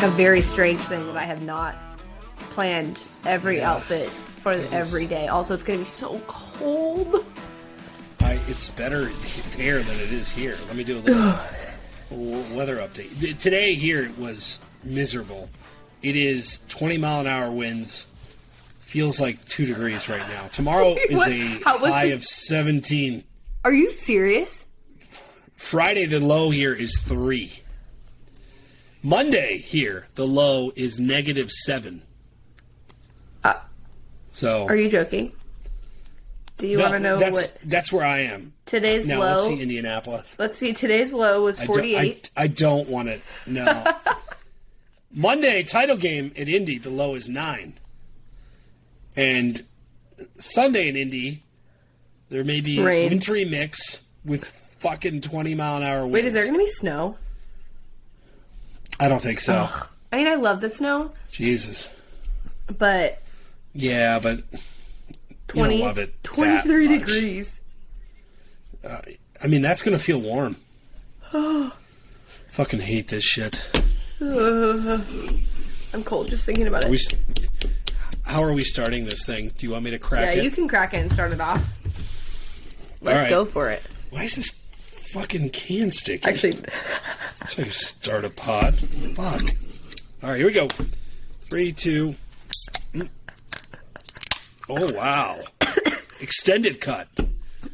a very strange thing that I have not planned every outfit for every day. Also, it's going to be so cold. It's better there than it is here. Let me do a little weather update. Today here was miserable. It is 20-mile-an-hour winds. Feels like 2 degrees right now. Tomorrow is a high of 17. Are you serious? Friday, the low here is 3. Monday here, the low is -7. So, are you joking? Do you want to know what? That's where I am. Today's now, low. Let's see Indianapolis. Let's see. Today's low was 48. I don't want it. No. Monday, title game at Indy, the low is 9. And Sunday in Indy, there may be rain. Wintry mix with fucking 20-mile-an-hour winds. Wait, is there going to be snow? I don't think so. Ugh. I mean, I love the snow. Jesus. But. Yeah, but 20, you don't love it 23 degrees. I mean, that's going to feel warm. Fucking hate this shit. I'm cold just thinking about it. How are we starting this thing? Do you want me to crack it? Yeah, you can crack it and start it off. Let's go for it. Why is this fucking can sticky? Actually, that's how you start a pod. Fuck. All right, here we go. 3, 2. Oh, wow. Extended cut.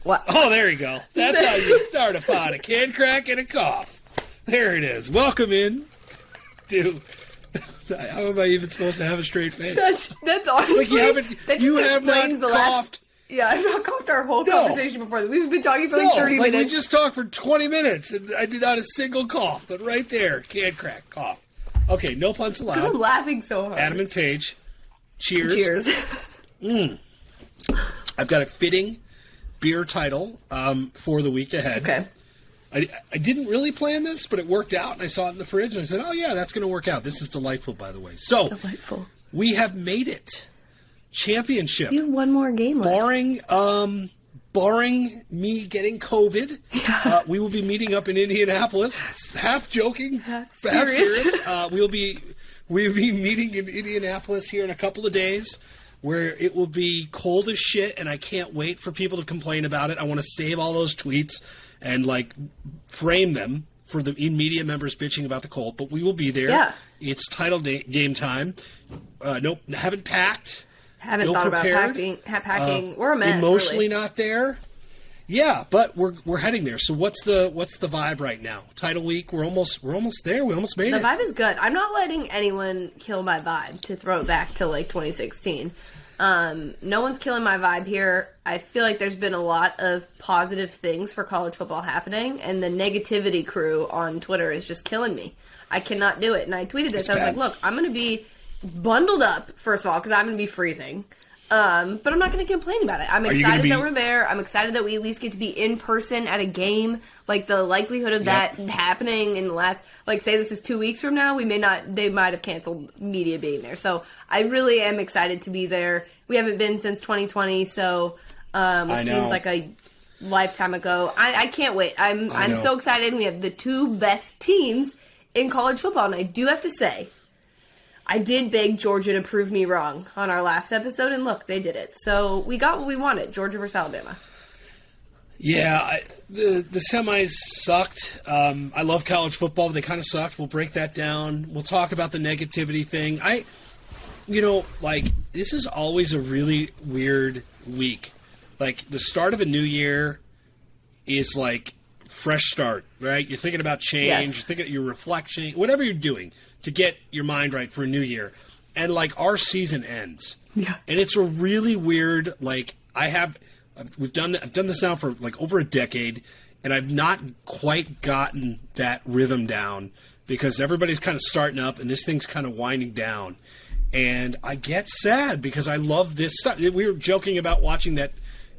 What? Oh, there you go. That's how you start a pod. A can crack and a cough. There it is. Welcome in to... How am I even supposed to have a straight face? That's honestly... Like you have not coughed. Yeah, I've not coughed our whole conversation before. We've been talking for like 30 minutes. We just talked for 20 minutes, and I did not a single cough. But right there, can crack, cough. Okay, no puns allowed. Because I'm laughing so hard. Adam and Paige, cheers. Cheers. I've got a fitting beer title for the week ahead. Okay. I didn't really plan this, but it worked out, and I saw it in the fridge, and I said, oh, yeah, that's going to work out. This is delightful, by the way. So, delightful. We have made it. Championship. You have one more game left. Barring me getting COVID, we will be meeting up in Indianapolis. Half joking, half serious. We'll be meeting in Indianapolis here in a couple of days, where it will be cold as shit, and I can't wait for people to complain about it. I want to save all those tweets and frame them for the media members bitching about the cold. But we will be there. Yeah. It's title game time. Nope, haven't packed. Haven't thought about packing. We're a mess. Emotionally not there. Yeah, but we're heading there. So what's the vibe right now? Title week. We're almost there. We almost made it. The vibe is good. I'm not letting anyone kill my vibe, to throw it back to 2016. No one's killing my vibe here. I feel like there's been a lot of positive things for college football happening, and the negativity crew on Twitter is just killing me. I cannot do it. And I tweeted this. I was like, look, I'm going to be bundled up, first of all, because I'm going to be freezing. But I'm not going to complain about it. I'm excited that we're there. I'm excited that we at least get to be in person at a game. Like, the likelihood of that happening in the last, say this is 2 weeks from now, they might have canceled media being there. So I really am excited to be there. We haven't been since 2020, so, which seems like a lifetime ago. I can't wait. I'm so excited. We have the 2 best teams in college football, and I do have to say, I did beg Georgia to prove me wrong on our last episode, and look, they did it. So we got what we wanted, Georgia versus Alabama. Yeah, the semis sucked. I love college football, but they kind of sucked. We'll break that down. We'll talk about the negativity thing. This is always a really weird week. The start of a new year is fresh start, right? You're thinking about change. Yes. You're thinking your reflection, whatever you're doing to get your mind right for a new year. And our season ends. Yeah. And it's a really weird, I've done this now for over a decade, and I've not quite gotten that rhythm down because everybody's kind of starting up and this thing's kind of winding down. And I get sad because I love this stuff. We were joking about watching that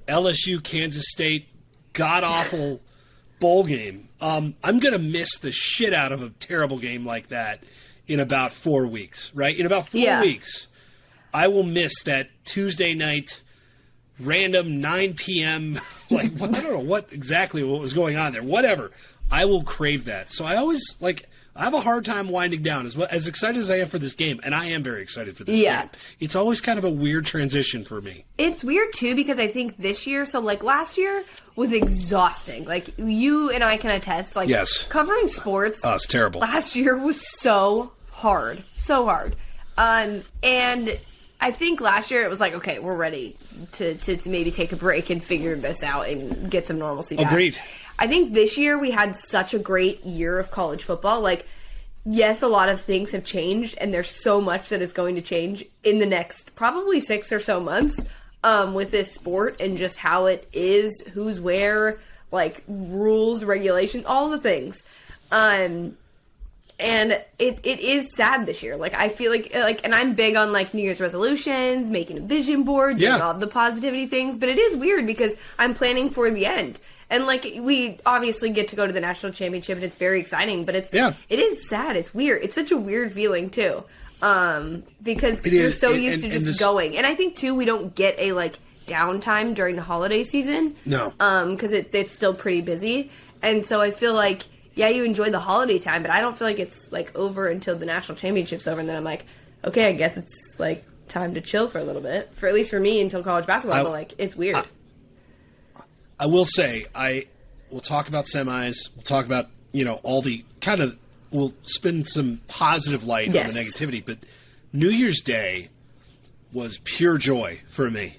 LSU Kansas State god-awful bowl game. I'm going to miss the shit out of a terrible game like that in about 4 weeks, right? In about 4 weeks, I will miss that Tuesday night random 9 p.m. Like, I don't know what was going on there. Whatever. I will crave that. So I always, I have a hard time winding down. As excited as I am for this game, and I am very excited for this game, it's always kind of a weird transition for me. It's weird, too, because I think this year, so, last year was exhausting. You and I can attest, yes. Covering sports. Oh, it's terrible. Last year was so hard. So hard. And I think last year it was okay, we're ready to maybe take a break and figure this out and get some normalcy back. Agreed. I think this year we had such a great year of college football. Yes, a lot of things have changed, and there's so much that is going to change in the next probably 6 or so months with this sport and just how it is, who's where, rules, regulations, all the things. And it is sad this year. I feel and I'm big on New Year's resolutions, making a vision board, doing all the positivity things, but it is weird because I'm planning for the end. And we obviously get to go to the national championship and it's very exciting, but it is sad. It's weird. It's such a weird feeling too. Because you're so used to just going. And I think too, we don't get a downtime during the holiday season. No. Cause it's still pretty busy. And so I feel you enjoy the holiday time, but I don't feel it's over until the national championship's over. And then I'm okay, I guess it's time to chill for a little bit, for at least for me until college basketball. But it's weird. I will say, we'll talk about semis. We'll talk about, all the we'll spin some positive light on the negativity. But New Year's Day was pure joy for me.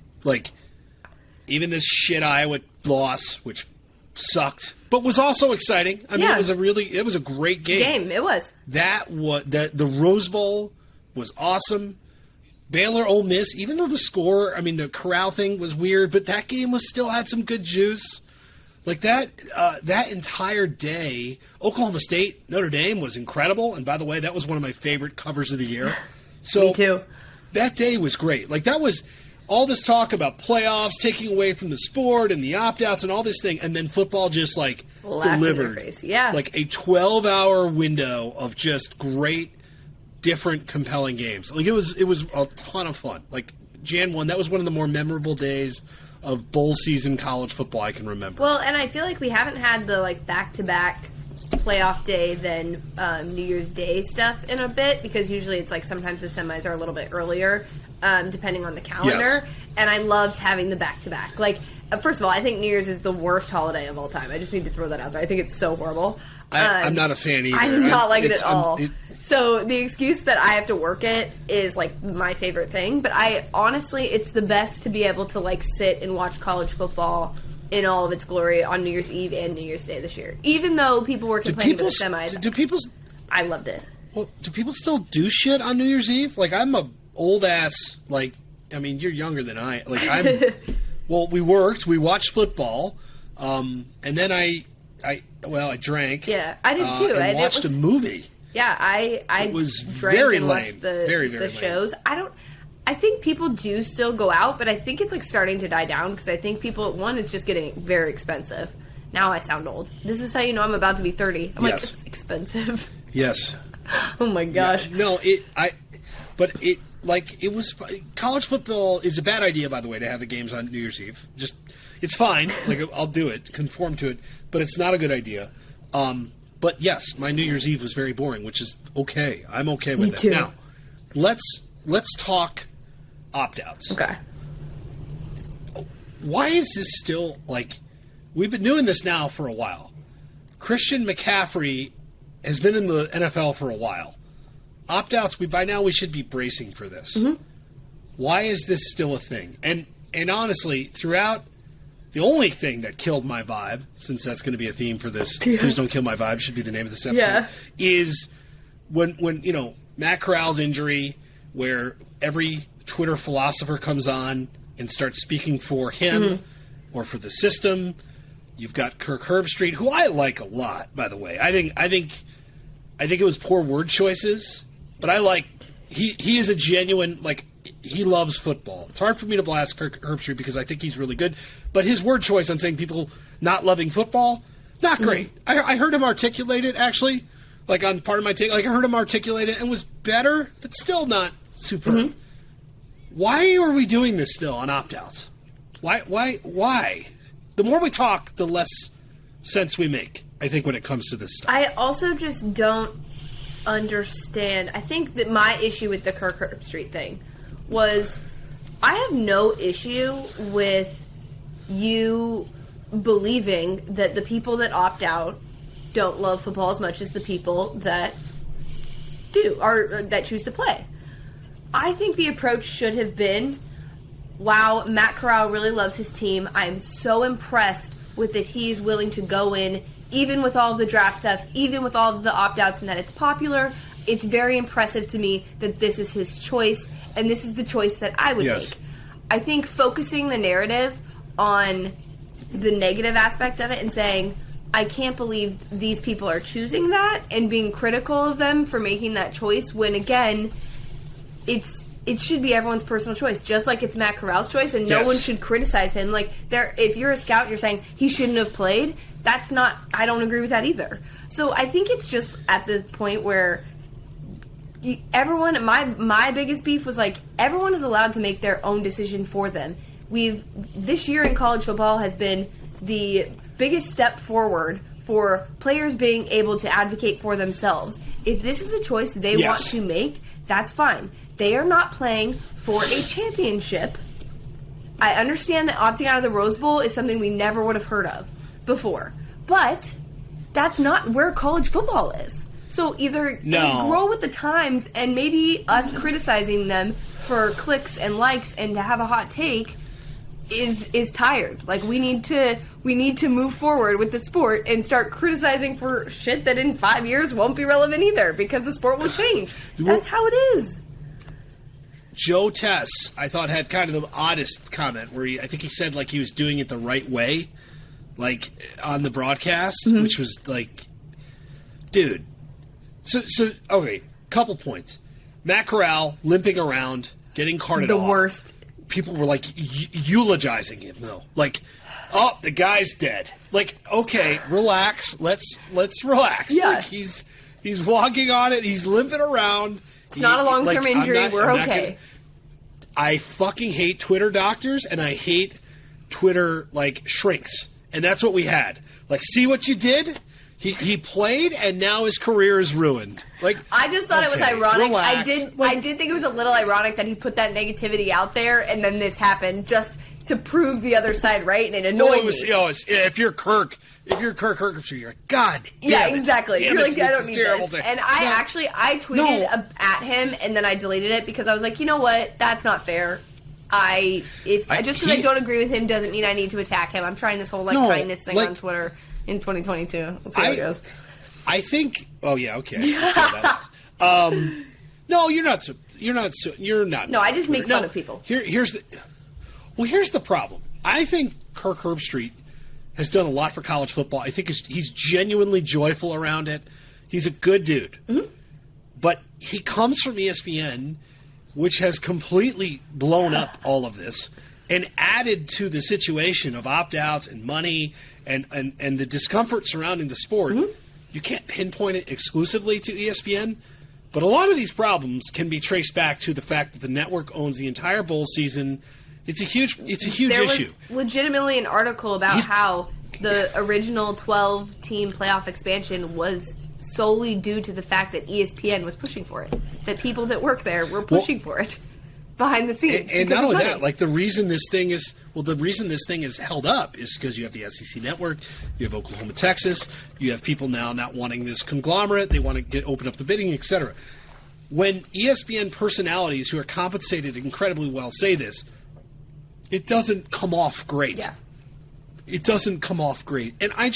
Even this shit Iowa loss, which sucked, but was also exciting. I mean, it was a great game. It was. The Rose Bowl was awesome. Baylor Ole Miss, even though the corral thing was weird, but that game still had some good juice. That entire day, Oklahoma State, Notre Dame was incredible. And by the way, that was one of my favorite covers of the year. So me too. That day was great. That was all this talk about playoffs, taking away from the sport and the opt-outs and all this thing. And then football just delivered. Yeah. A 12-hour window of just great, different, compelling games. It was a ton of fun. Jan 1, that was one of the more memorable days of bowl season college football I can remember. Well, and I feel we haven't had the back-to-back playoff day then New Year's Day stuff in a bit, because usually it's sometimes the semis are a little bit earlier depending on the calendar. Yes. And I loved having the back-to-back. First of all, I think New Year's is the worst holiday of all time. I just need to throw that out there. I think it's so horrible. I'm not a fan either. I do not like it at all. So the excuse that I have to work it is my favorite thing. But I honestly, it's the best to be able to sit and watch college football in all of its glory on New Year's Eve and New Year's Day this year. Even though people were complaining about the semis, I loved it. Well, do people still do shit on New Year's Eve? I'm a old ass. You're younger than I. I'm. Well, we worked. We watched football, and then I drank. Yeah, I did too. And watched a movie. Yeah, I it was drank very and lame. watched the very shows. I think people do still go out, but I think it's starting to die down because I think people, it's just getting very expensive. Now I sound old. This is how you know I'm about to be 30. I'm it's expensive. Yes. Oh my gosh. Yeah, no, it was college football is a bad idea, by the way, to have the games on New Year's Eve. Just it's fine. I'll do it, conform to it, but it's not a good idea. But yes, my New Year's Eve was very boring, which is okay. I'm okay with Me it. too. Now, let's talk opt-outs. Okay. Why is this still we've been doing this now for a while? Christian McCaffrey has been in the NFL for a while. Opt-outs, by now we should be bracing for this. Mm-hmm. Why is this still a thing? And honestly, throughout, the only thing that killed my vibe, since that's going to be a theme for this, Please Don't Kill My Vibe should be the name of this episode, is when Matt Corral's injury, where every Twitter philosopher comes on and starts speaking for him or for the system. You've got Kirk Herbstreit, who I like a lot, by the way. I think it was poor word choices, but I like he is a genuine he loves football. It's hard for me to blast Kirk Herbstreit because I think he's really good, but his word choice on saying people not loving football, not great. I heard him articulate it actually, on part of my take. I heard him articulate it and was better, but still not superb. Mm-hmm. Why are we doing this still on opt-outs? Why? the more we talk, the less sense we make, I think, when it comes to this stuff. I also just don't understand. I think that my issue with the Kirk Herbstreit thing was I have no issue with you believing that the people that opt out don't love football as much as the people that do, or that choose to play. I think the approach should have been, wow, Matt Corral really loves his team. I am so impressed with that he's willing to go in, even with all of the draft stuff, even with all of the opt-outs, and that it's popular. It's very impressive to me that this is his choice, and this is the choice that I would make. I think focusing the narrative on the negative aspect of it and saying, I can't believe these people are choosing that, and being critical of them for making that choice when, again, it should be everyone's personal choice, just like it's Matt Corral's choice, and no one should criticize him. Like, if you're a scout, you're saying he shouldn't have played. That's not. I don't agree with that either. So I think it's just at the point where everyone. My biggest beef was like everyone is allowed to make their own decision for them. This year in college football has been the biggest step forward for players being able to advocate for themselves. If this is a choice they want to make, that's fine. They are not playing for a championship. I understand that opting out of the Rose Bowl is something we never would have heard of before. But that's not where college football is. So either they grow with the times, and maybe us criticizing them for clicks and likes and to have a hot take is tired. Like, we need to move forward with the sport and start criticizing for shit that in 5 years won't be relevant either, because the sport will change. That's how it is. Joe Tess, I thought, had kind of the oddest comment where I think he said like he was doing it the right way, like on the broadcast, which was like, dude. So okay, couple points. Matt Corral limping around, getting carted off. The worst. People were like eulogizing him though, like, oh, the guy's dead. Like, okay, relax. Let's relax. Yeah. Like, he's walking on it. He's limping around. It's not a long-term injury. We're okay. I fucking hate Twitter doctors, and I hate Twitter, like, shrinks. And that's what we had. Like, see what you did? He played, and now his career is ruined. Like, I just thought it was ironic. Relax. I did think it was a little ironic that he put that negativity out there, and then this happened just to prove the other side right, and it annoyed me. If you're Kirk Herbstreit, you're like, God damn yeah, it. exactly. Damn You're it, like, I don't need this. And I tweeted at him, and then I deleted it because I was like, you know what? That's not fair. Just because I don't agree with him doesn't mean I need to attack him. I'm trying this whole kindness thing on Twitter in 2022. Let's see how it goes. I think. Oh yeah, okay. No, you're not. You're not. No, I just make fun of people. Here's the problem. I think Kirk Herbstreit has done a lot for college football. I think he's genuinely joyful around it. He's a good dude. Mm-hmm. But he comes from ESPN, which has completely blown up all of this and added to the situation of opt-outs and money and the discomfort surrounding the sport. Mm-hmm. You can't pinpoint it exclusively to ESPN, but a lot of these problems can be traced back to the fact that the network owns the entire bowl season. It's a huge issue. There was legitimately an article about how the original 12-team playoff expansion was solely due to the fact that ESPN was pushing for it. That people that work there were pushing for it behind the scenes. And not only that, like the reason this thing is held up is because you have the SEC network, you have Oklahoma, Texas, you have people now not wanting this conglomerate, they want to open up the bidding, etc. When ESPN personalities who are compensated incredibly well say this, it doesn't come off great. Yeah. It doesn't come off great. And I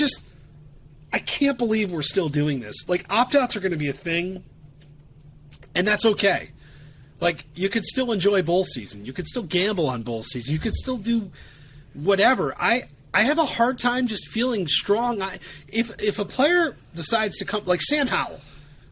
can't believe we're still doing this. Like, opt-outs are going to be a thing, and that's okay. Like, you could still enjoy bowl season. You could still gamble on bowl season. You could still do whatever. I have a hard time just feeling strong. If a player decides to come, like Sam Howell.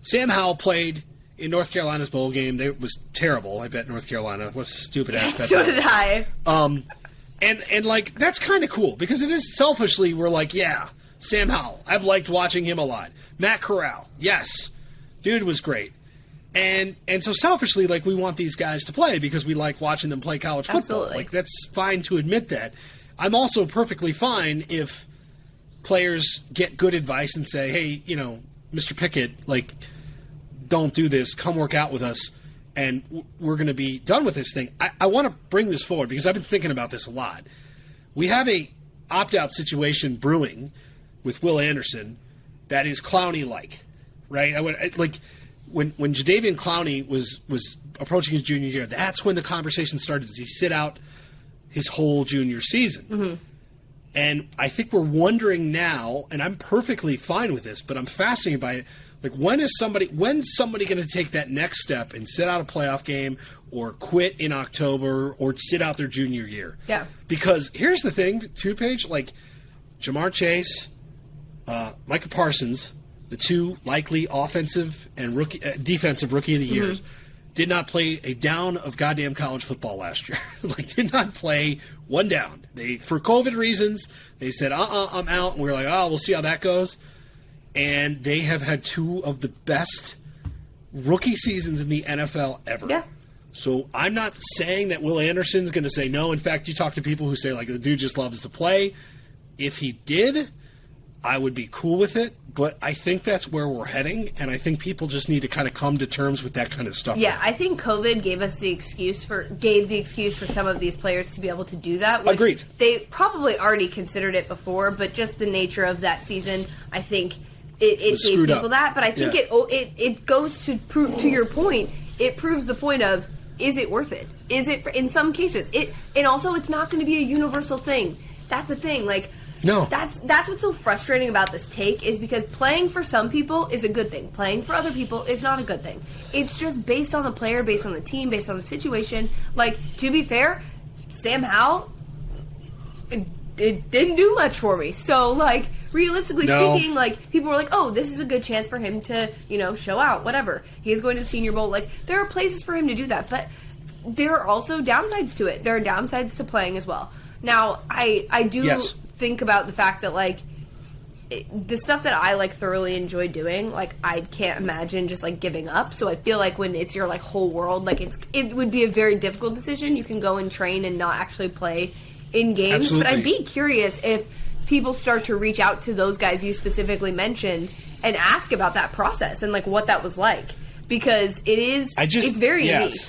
Sam Howell played in North Carolina's bowl game. It was terrible. I bet North Carolina. What a stupid ass bet. So did I. And like, that's kind of cool because it is selfishly, we're like, yeah, Sam Howell. I've liked watching him a lot. Matt Corral. Yes. Dude was great. And so selfishly, like, we want these guys to play because we like watching them play college football. Absolutely. Like, that's fine to admit that. I'm also perfectly fine if players get good advice and say, hey, Mr. Pickett, like, don't do this. Come work out with us, and we're going to be done with this thing. I want to bring this forward because I've been thinking about this a lot. We have a opt-out situation brewing with Will Anderson that is Clowney-like, right? When Jadeveon Clowney was approaching his junior year, that's when the conversation started. Does he sit out his whole junior season? Mm-hmm. And I think we're wondering now, and I'm perfectly fine with this, but I'm fascinated by it. Like, when's somebody going to take that next step and sit out a playoff game or quit in October or sit out their junior year? Yeah. Because here's the thing, too, Paige, like Jamar Chase, Micah Parsons, the two likely offensive and defensive rookie of the years, did not play a down of goddamn college football last year. Did not play one down. They, for COVID reasons, they said, I'm out. And we were like, we'll see how that goes. And they have had two of the best rookie seasons in the NFL ever. Yeah. So I'm not saying that Will Anderson's going to say no. In fact, you talk to people who say, like, the dude just loves to play. If he did, I would be cool with it. But I think that's where we're heading, and I think people just need to kind of come to terms with that kind of stuff. Yeah, I think COVID gave the excuse for some of these players to be able to do that. Agreed. They probably already considered it before, but just the nature of that season, I think it gave people that. But I think it goes to your point. It proves the point of, is it worth it? Is it in some cases? And also it's not going to be a universal thing. That's the thing. Like. No. That's what's so frustrating about this take, is because playing for some people is a good thing. Playing for other people is not a good thing. It's just based on the player, based on the team, based on the situation. Like, to be fair, Sam Howell, it didn't do much for me. So, like, realistically speaking, like, people were like, oh, this is a good chance for him to, show out, whatever. He is going to the Senior Bowl. Like, there are places for him to do that. But there are also downsides to it. There are downsides to playing as well. Now, I do... Yes. Think about the fact that, like, the stuff that I, like, thoroughly enjoy doing, like, I can't imagine just, like, giving up. So I feel like when it's your, like, whole world, like, it would be a very difficult decision. You can go and train and not actually play in games. Absolutely. But I'd be curious if people start to reach out to those guys you specifically mentioned and ask about that process and, like, what that was like. Because it's very unique.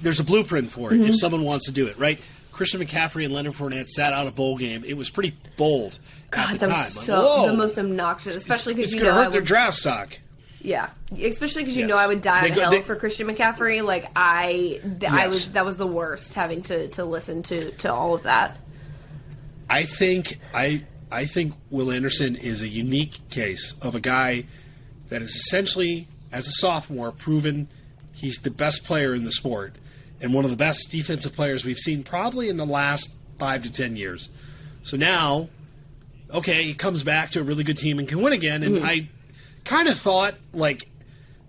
There's a blueprint for it if someone wants to do it, right? Christian McCaffrey and Leonard Fournette sat out a bowl game. It was pretty bold at the time. Was the most obnoxious, especially because it's going to hurt their draft stock. Yeah, especially because I would die on hell for Christian McCaffrey. Like that was the worst, having to listen to all of that. I think Will Anderson is a unique case of a guy that is essentially, as a sophomore, proven he's the best player in the sport. And one of the best defensive players we've seen probably in the last 5 to 10 years. So now, okay, he comes back to a really good team and can win again. And I kind of thought, like,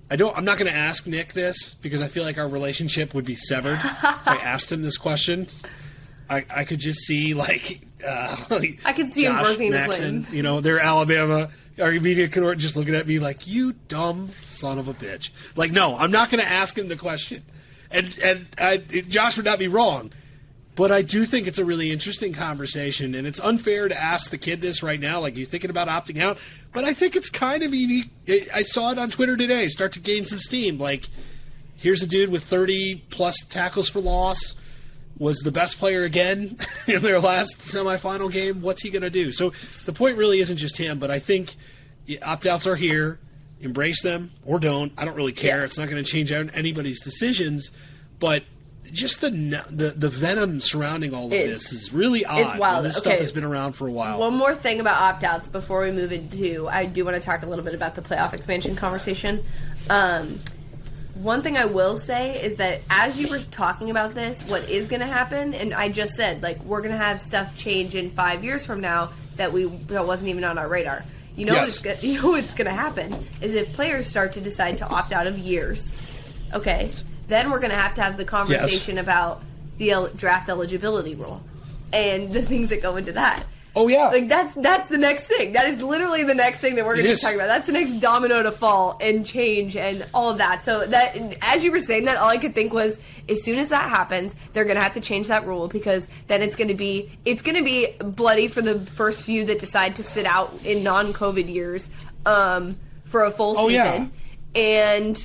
I'm not going to ask Nick this because I feel like our relationship would be severed if I asked him this question. I could just see, like I could see Josh him bursting into Maxson, flame. they're Alabama. Our media court just looking at me like, you dumb son of a bitch. Like, no, I'm not going to ask him the question. And Josh would not be wrong, but I do think it's a really interesting conversation, and it's unfair to ask the kid this right now, like, you're thinking about opting out, but I think it's kind of unique. I saw it on Twitter today, start to gain some steam. Like, here's a dude with 30-plus tackles for loss, was the best player again in their last semifinal game. What's he going to do? So the point really isn't just him, but I think opt-outs are here. Embrace them or don't. I don't really care. Yeah. It's not going to change anybody's decisions. But just the venom surrounding all of this is really odd. It's wild. This stuff has been around for a while. One more thing about opt-outs before we move into, I do want to talk a little bit about the playoff expansion conversation. One thing I will say is that as you were talking about this, what is going to happen, and I just said, like, we're going to have stuff change in 5 years from now that wasn't even on our radar. You know what's going to happen is if players start to decide to opt out of years, okay, then we're going to have the conversation about the draft eligibility rule and the things that go into that. Oh, yeah. Like, that's the next thing. That is literally the next thing that we're going to be talking about. That's the next domino to fall and change and all of that. So, that, as you were saying that, all I could think was, as soon as that happens, they're going to have to change that rule, because then it's going to be bloody for the first few that decide to sit out in non-COVID years for a full season. Yeah.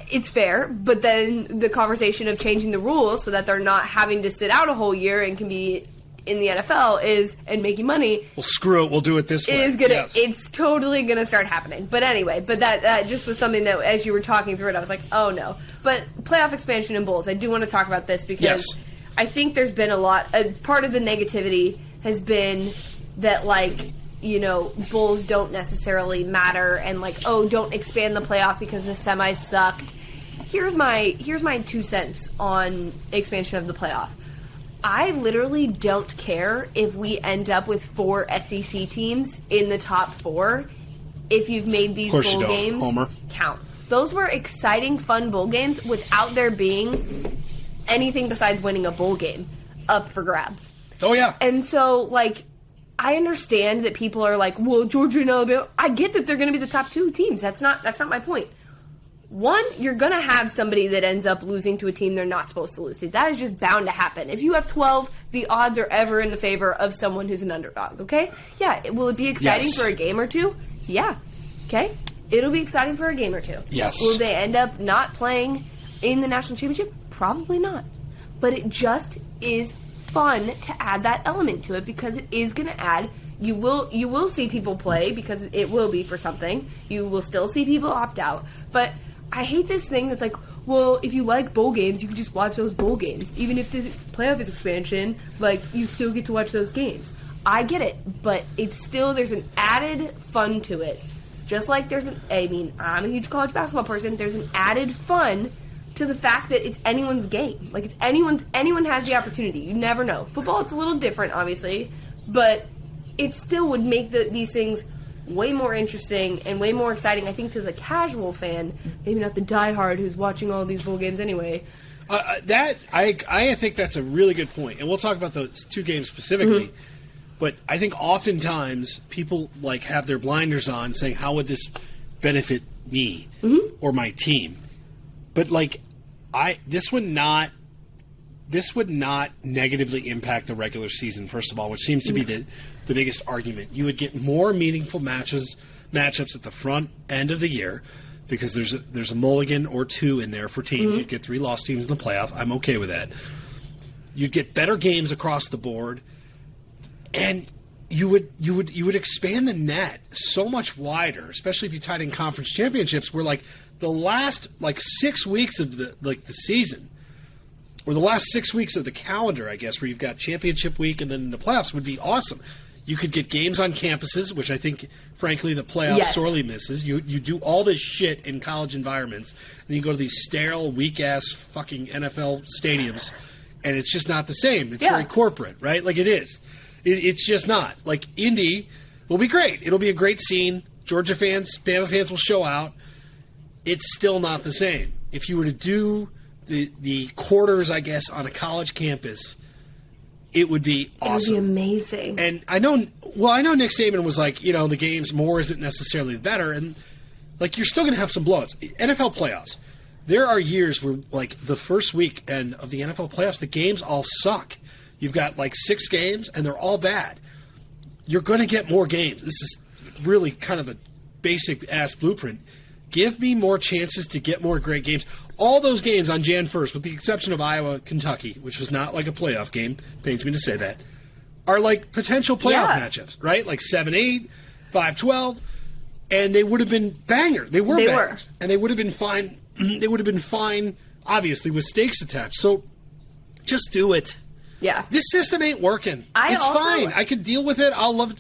It's fair, but then the conversation of changing the rules so that they're not having to sit out a whole year and can be in the NFL and making money. Well, screw it. We'll do it this way. It's totally gonna start happening. But anyway, that just was something that, as you were talking through it, I was like, oh no. But playoff expansion and bowls, I do want to talk about this because I think there's been part of the negativity has been that, like, you know, bowls don't necessarily matter, and like, oh, don't expand the playoff because the semis sucked. Here's my 2 cents on expansion of the playoff. I literally don't care if we end up with 4 SEC teams in the top 4 if you've made these bowl games count. Those were exciting, fun bowl games without there being anything besides winning a bowl game up for grabs. Oh, yeah. And so, like, I understand that people are like, well, Georgia and Alabama. I get that they're going to be the top 2 teams. That's not my point. One, you're going to have somebody that ends up losing to a team they're not supposed to lose to. That is just bound to happen. If you have 12, the odds are ever in the favor of someone who's an underdog, okay? Yeah, will it be exciting for a game or 2? Yeah. Okay? It'll be exciting for a game or 2. Yes. Will they end up not playing in the national championship? Probably not. But it just is fun to add that element to it, because it is going to add. You will see people play because it will be for something. You will still see people opt out. But I hate this thing that's like, well, if you like bowl games, you can just watch those bowl games. Even if the playoff is expansion, like, you still get to watch those games. I get it, but it's still, there's an added fun to it. Just like I'm a huge college basketball person, there's an added fun to the fact that it's anyone's game. Like, it's anyone has the opportunity. You never know. Football, it's a little different, obviously, but it still would make these things way more interesting and way more exciting, I think, to the casual fan, maybe not the diehard who's watching all these bowl games anyway. I think that's a really good point, and we'll talk about those 2 games specifically. Mm-hmm. But I think oftentimes people, like, have their blinders on, saying, "How would this benefit me or my team?" But, like, this would not negatively impact the regular season, first of all, which seems to be the biggest argument. You would get more meaningful matchups at the front end of the year, because there's a mulligan or 2 in there for teams. You'd get 3 lost teams in the playoff. I'm okay with that. You'd get better games across the board, and you would expand the net so much wider, especially if you tied in conference championships, where, like, the last, like, 6 weeks of the season, or the last 6 weeks of the calendar, I guess, where you've got championship week and then the playoffs, would be awesome. You could get games on campuses, which I think, frankly, the playoffs sorely misses. You do all this shit in college environments, and you go to these sterile, weak-ass fucking NFL stadiums, and it's just not the same. It's very corporate, right? Like, it is. It's just not. Like, Indy will be great. It'll be a great scene. Georgia fans, Bama fans will show out. It's still not the same. If you were to do the quarters, I guess, on a college campus, it would be awesome. It would be amazing. And I know Nick Saban was like, you know, the games, more isn't necessarily better. And, like, you're still going to have some blowouts. NFL playoffs. There are years where, like, the first weekend of the NFL playoffs, the games all suck. You've got, like, 6 games, and they're all bad. You're going to get more games. This is really kind of a basic-ass blueprint. Give me more chances to get more great games. All those games on Jan 1st, with the exception of Iowa-Kentucky, which was not like a playoff game, pains me to say that, are like potential playoff matchups, right? Like 7-8, 5-12, and they would have been bangers. They were bangers. And they would have been fine. They would have been fine, obviously, with stakes attached. So just do it. Yeah. This system ain't working. It's fine. I could deal with it. I'll love it.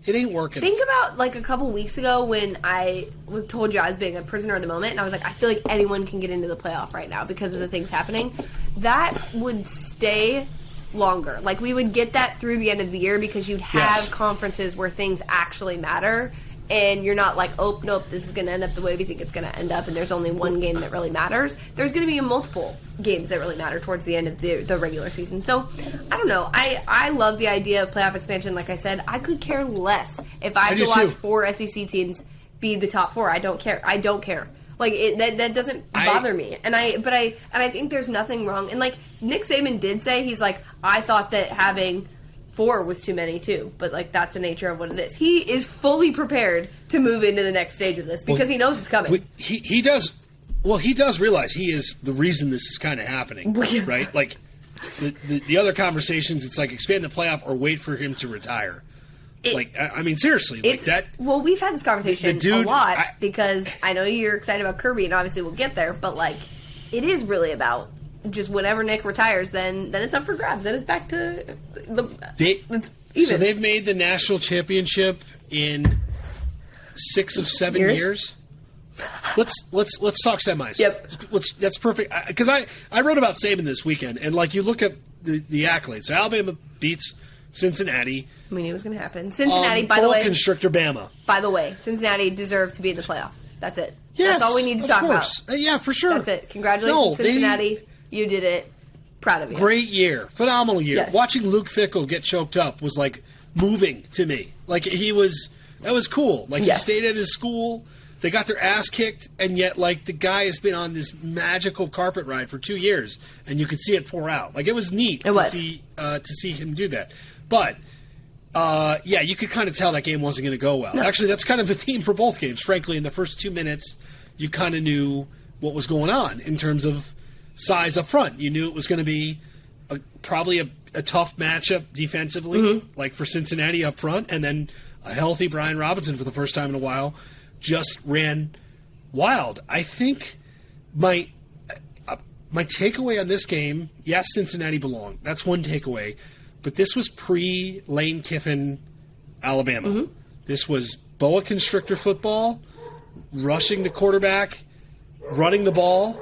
It ain't working. Think about, like, a couple weeks ago when I told you I was being a prisoner of the moment, and I was like, I feel like anyone can get into the playoff right now because of the things happening. That would stay longer. Like, we would get that through the end of the year because you'd have conferences where things actually matter, and you're not like, oh, nope, this is going to end up the way we think it's going to end up, and there's only one game that really matters. There's going to be multiple games that really matter towards the end of the regular season. So, I don't know. I love the idea of playoff expansion. Like I said, I could care less if I have to watch 4 SEC teams be the top 4. I don't care. Like that doesn't bother me, and I think there's nothing wrong. And like Nick Saban did say, he's like, I thought that having 4 was too many too, but like that's the nature of what it is. He is fully prepared to move into the next stage of this because he knows it's coming. He does. Well, he does realize he is the reason this is kind of happening, right? Like the other conversations, it's like expand the playoff or wait for him to retire. I mean, seriously, like that. Well, we've had this conversation a lot because I know you're excited about Kirby, and obviously we'll get there. But like, it is really about just whenever Nick retires, then it's up for grabs. Then it's back to it's even. So they've made the national championship in 6 of 7 years. Let's talk semis. Yep. That's perfect because I wrote about Saban this weekend, and like you look at the accolades. So Alabama beats Cincinnati. I mean, it was going to happen. Cincinnati, by the way. Constrictor Bama. By the way, Cincinnati deserved to be in the playoff. That's it. Yes, that's all we need to talk about. Yeah, for sure. That's it. Congratulations, Cincinnati. You did it. Proud of you. Great year. Phenomenal year. Yes. Watching Luke Fickell get choked up was like moving to me. Like that was cool. Like he stayed at his school. They got their ass kicked, and yet like the guy has been on this magical carpet ride for 2 years, and you could see it pour out. Like it was neat to see him do that. But you could kind of tell that game wasn't going to go well. No. Actually, that's kind of the theme for both games. Frankly, in the first 2 minutes, you kind of knew what was going on in terms of size up front. You knew it was going to be probably a tough matchup defensively, like for Cincinnati up front, and then a healthy Brian Robinson for the first time in a while just ran wild. I think my takeaway on this game, yes, Cincinnati belonged. That's one takeaway. But this was pre-Lane Kiffin, Alabama. This was boa constrictor football, rushing the quarterback, running the ball.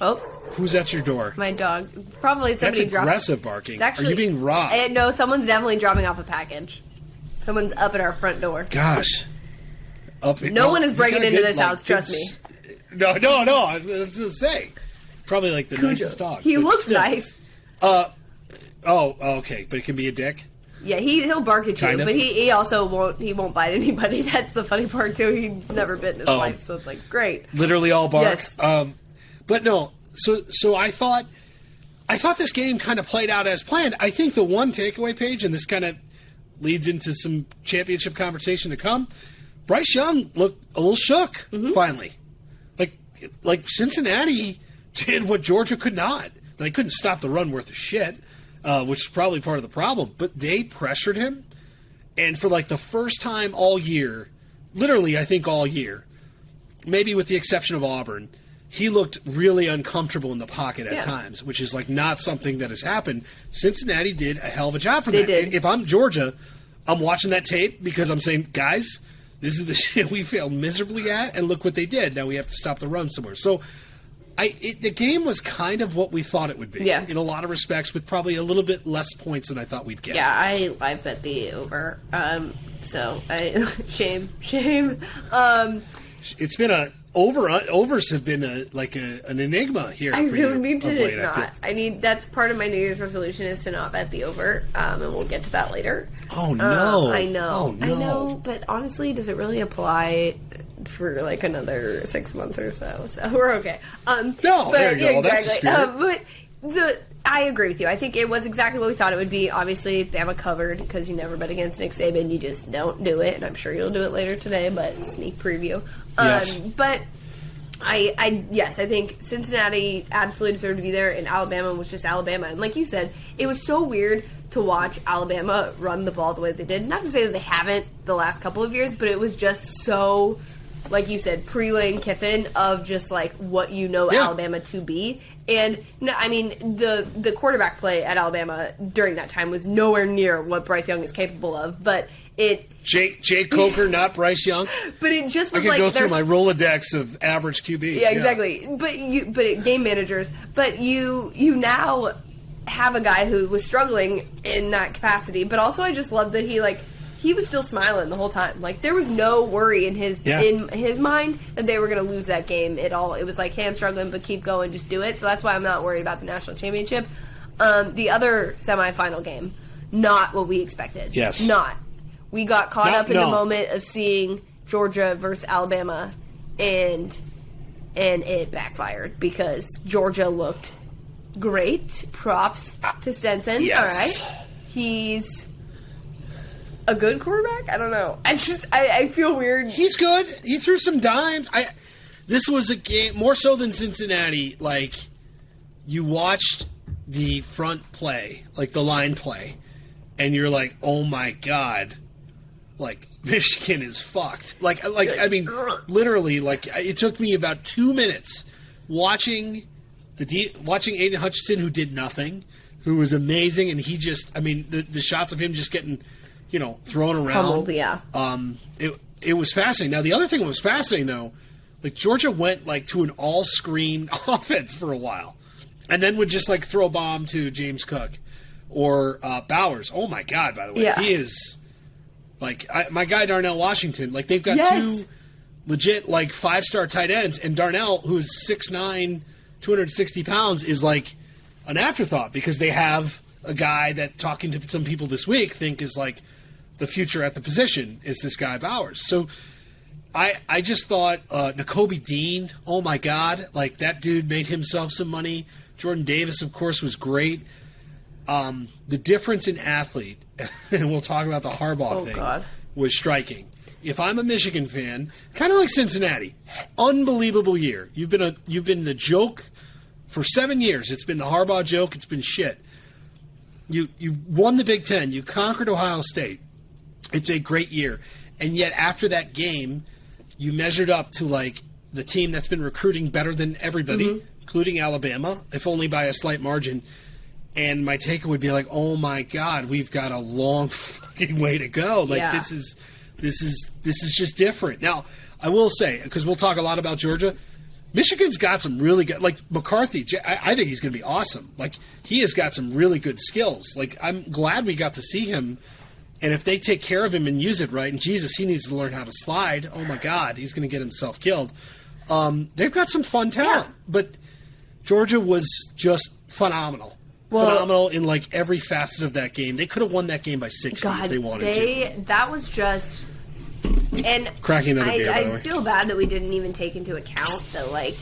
Oh. Who's at your door? My dog. It's probably somebody That's aggressive barking. It's actually, are you being robbed? No, someone's definitely dropping off a package. Someone's up at our front door. Gosh. No one is breaking into this house, trust me. No. I was going to say. Probably like the nicest dog. He looks nice. Okay, but it can be a dick. Yeah, he'll bark at you, kind of. But he also won't bite anybody. That's the funny part too. He's never bit in his life, so it's like great. Literally all bark. Yes. But no. So I thought this game kind of played out as planned. I think the one takeaway, Paige, and this kind of leads into some championship conversation to come. Bryce Young looked a little shook finally. Like Cincinnati did what Georgia could not. They couldn't stop the run worth of shit. Which is probably part of the problem. But they pressured him, and for like the first time all year, literally I think all year, maybe with the exception of Auburn, he looked really uncomfortable in the pocket at times, which is like not something that has happened. Cincinnati did a hell of a job for that. Did. If I'm Georgia, I'm watching that tape because I'm saying, guys, this is the shit we failed miserably at, and look what they did. Now we have to stop the run somewhere. So the game was kind of what we thought it would be in a lot of respects, with probably a little bit less points than I thought we'd get. Yeah, I bet the over. So shame. It's been overs have been an enigma here. I really need to not. That's part of my New Year's resolution is to not bet the over, and we'll get to that later. Oh no! I know. Oh, no. I know. But honestly, does it really apply for like another 6 months or so? So we're okay. No, but, there you go. Exactly. That's the spirit. I agree with you. I think it was exactly what we thought it would be. Obviously, Bama covered because you never bet against Nick Saban. You just don't do it, and I'm sure you'll do it later today. But sneak preview. Yes. But I think Cincinnati absolutely deserved to be there, and Alabama was just Alabama. And like you said, it was so weird to watch Alabama run the ball the way they did. Not to say that they haven't the last couple of years, but it was just so, like you said, pre-Lane Kiffin of just like what you know Alabama to be. And no, I mean the quarterback play at Alabama during that time was nowhere near what Bryce Young is capable of, but Jay Coker, not Bryce Young. But it just was I can like go through my Rolodex of average QBs. Yeah, exactly. But game managers. But you now have a guy who was struggling in that capacity. But also, I just love that he he was still smiling the whole time. Like, there was no worry in his mind that they were going to lose that game at all. It was like, hey, I'm struggling, but keep going, just do it. So that's why I'm not worried about the national championship. The other semifinal game, not what we expected. Yes. Not. We got caught up in the moment of seeing Georgia versus Alabama, and it backfired because Georgia looked great. Props to Stenson. Yes. All right. He's a good quarterback? I don't know. I feel weird. He's good. He threw some dimes. This was a game, more so than Cincinnati, like, you watched the front play, like the line play, and you're like, oh my God, like, Michigan is fucked. Like I mean, literally, like, it took me about 2 minutes watching Aiden Hutchinson, who did nothing, who was amazing, and he just, I mean, the shots of him just getting, thrown around. Pummeled, yeah. It was fascinating. Now, the other thing that was fascinating, though, like, Georgia went, like, to an all-screen offense for a while, and then would just, like, throw a bomb to James Cook or Bowers. Oh, my God, by the way. Yeah. He is... Like, my guy Darnell Washington, like, they've got two legit, like, 5-star tight ends, and Darnell, who's 6'9", 260 pounds, is, like, an afterthought because they have a guy that, talking to some people this week, think is, like, the future at the position is this guy Bowers. So I just thought Nakobe Dean, oh, my God, like, that dude made himself some money. Jordan Davis, of course, was great. The difference in athlete, and we'll talk about the Harbaugh thing, was striking. If I'm a Michigan fan, kind of like Cincinnati, unbelievable year. You've been the joke for 7 years. It's been the Harbaugh joke. It's been shit. You won the Big Ten. You conquered Ohio State. It's a great year. And yet after that game, you measured up to, like, the team that's been recruiting better than everybody, including Alabama, if only by a slight margin. And my take would be like, oh my God, we've got a long fucking way to go. Like, this is just different. Now, I will say, because we'll talk a lot about Georgia, Michigan's got some really good, like McCarthy, I think he's going to be awesome. Like, he has got some really good skills. Like, I'm glad we got to see him. And if they take care of him and use it right, and Jesus, he needs to learn how to slide. Oh my God, he's going to get himself killed. They've got some fun talent. But Georgia was just phenomenal. Phenomenal in, like, every facet of that game. They could have won that game by 60 if they wanted to. That was just... And cracking another beer, by the way. I feel bad that we didn't even take into account that, like,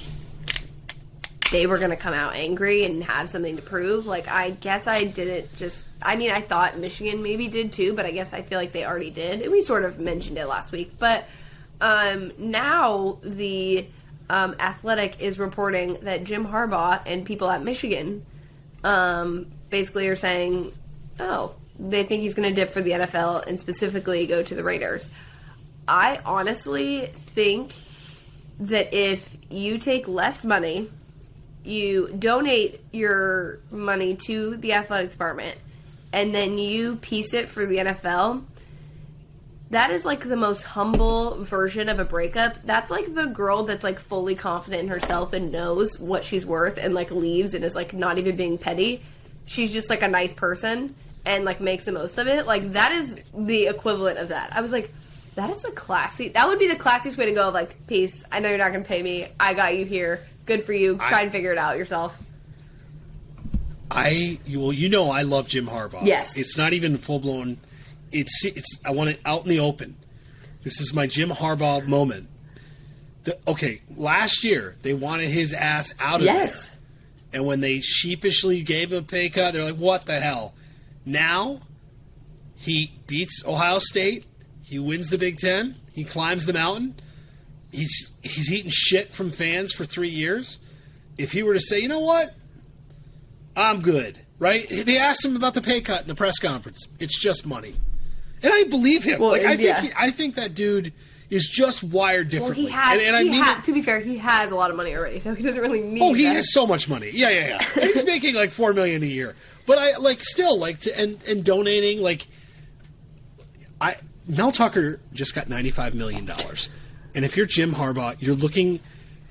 they were going to come out angry and have something to prove. Like, I guess I didn't just... I mean, I thought Michigan maybe did too, but I guess I feel like they already did. And we sort of mentioned it last week. But now the Athletic is reporting that Jim Harbaugh and people at Michigan... basically are saying, they think he's going to dip for the NFL and specifically go to the Raiders. I honestly think that if you take less money, you donate your money to the athletics department, and then you piece it for the NFL, that is, like, the most humble version of a breakup. That's, like, the girl that's, like, fully confident in herself and knows what she's worth and, like, leaves and is, like, not even being petty. She's just, like, a nice person and, like, makes the most of it. Like, that is the equivalent of that. I was like, that is a classy... That would be the classiest way to go of, like, peace. I know you're not going to pay me. I got you here. Good for you. Try and figure it out yourself. I love Jim Harbaugh. Yes. It's not even full-blown... I want it out in the open. This is my Jim Harbaugh moment. Last year, they wanted his ass out of there. And when they sheepishly gave him a pay cut, they're like, what the hell? Now, he beats Ohio State. He wins the Big Ten. He climbs the mountain. He's eaten shit from fans for 3 years. If he were to say, you know what? I'm good. Right? They asked him about the pay cut in the press conference. It's just money. And I believe him. Well, I think that dude is just wired differently. Well, to be fair, he has a lot of money already, so he doesn't really need. Oh, he has so much money. Yeah. He's making like $4 million a year. But I and donating, like, Mel Tucker just got $95 million, and if you're Jim Harbaugh, you're looking.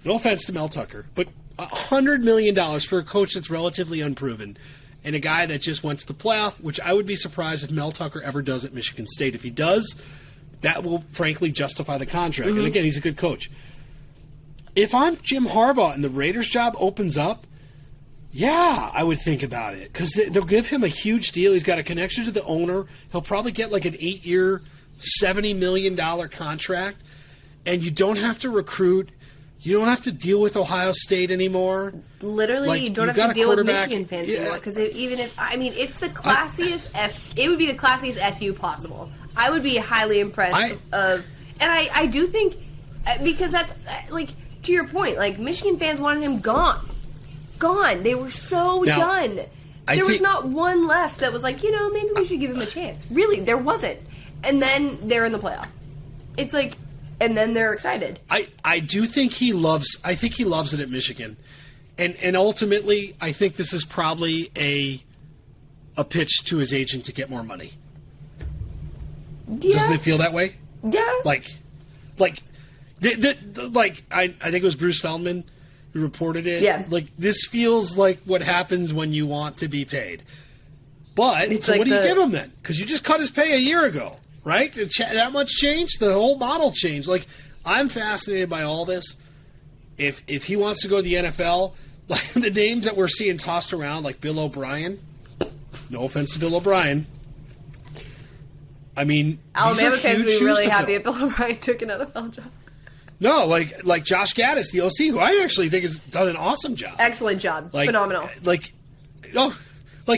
No offense to Mel Tucker, but $100 million for a coach that's relatively unproven. and a guy that just went to the playoff, which I would be surprised if Mel Tucker ever does at Michigan State. If he does, that will frankly justify the contract. And again, he's a good coach. If I'm Jim Harbaugh and the Raiders job opens up, yeah, I would think about it because they'll give him a huge deal. He's got a connection to the owner. He'll probably get like an 8-year, $70 million contract, and you don't have to recruit. You don't have to deal with Ohio State anymore. Literally, like, you don't have to deal with Michigan fans anymore. Because it's the classiest it would be the classiest FU possible. I would be highly impressed and I do think, because that's, like, to your point, like, Michigan fans wanted him gone. They were so done. There was not one left that was like, maybe we should give him a chance. Really, there wasn't. And then they're in the playoff. It's like, and then they're excited. I do think he loves it at Michigan. And ultimately, I think this is probably a pitch to his agent to get more money. Yeah. Doesn't it feel that way? Yeah. I think it was Bruce Feldman who reported it. Yeah. Like, this feels like what happens when you want to be paid. But, it's so like what do you give him then? Because you just cut his pay a year ago, right? That much changed? The whole model changed. Like, I'm fascinated by all this. If he wants to go to the NFL, like the names that we're seeing tossed around, like Bill O'Brien, no offense to Bill O'Brien, I mean, Alabama fans would be really happy fill. if Bill O'Brien took an NFL job. No, like Josh Gaddis, the OC, who I actually think has done an awesome job. Excellent job. Phenomenal.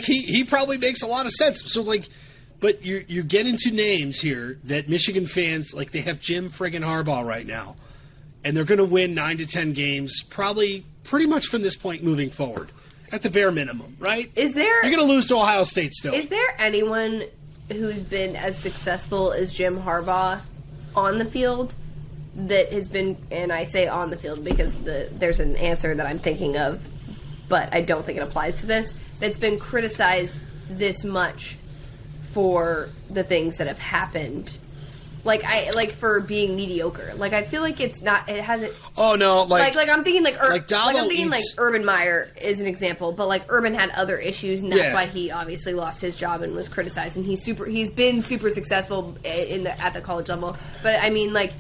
He probably makes a lot of sense. So, but you get into names here that Michigan fans, like, they have Jim friggin' Harbaugh right now, and they're going to win 9 to 10 games probably pretty much from this point moving forward, at the bare minimum, right? You're going to lose to Ohio State still. Is there anyone who's been as successful as Jim Harbaugh on the field that has been, and I say on the field because there's an answer that I'm thinking of, but I don't think it applies to this, that's been criticized this much for the things that have happened? For being mediocre. Like, I feel like it hasn't. Oh no! I'm thinking Dabo Urban Meyer is an example, but like Urban had other issues, and that's why he obviously lost his job and was criticized. And he's been super successful at the college level. But I mean, like,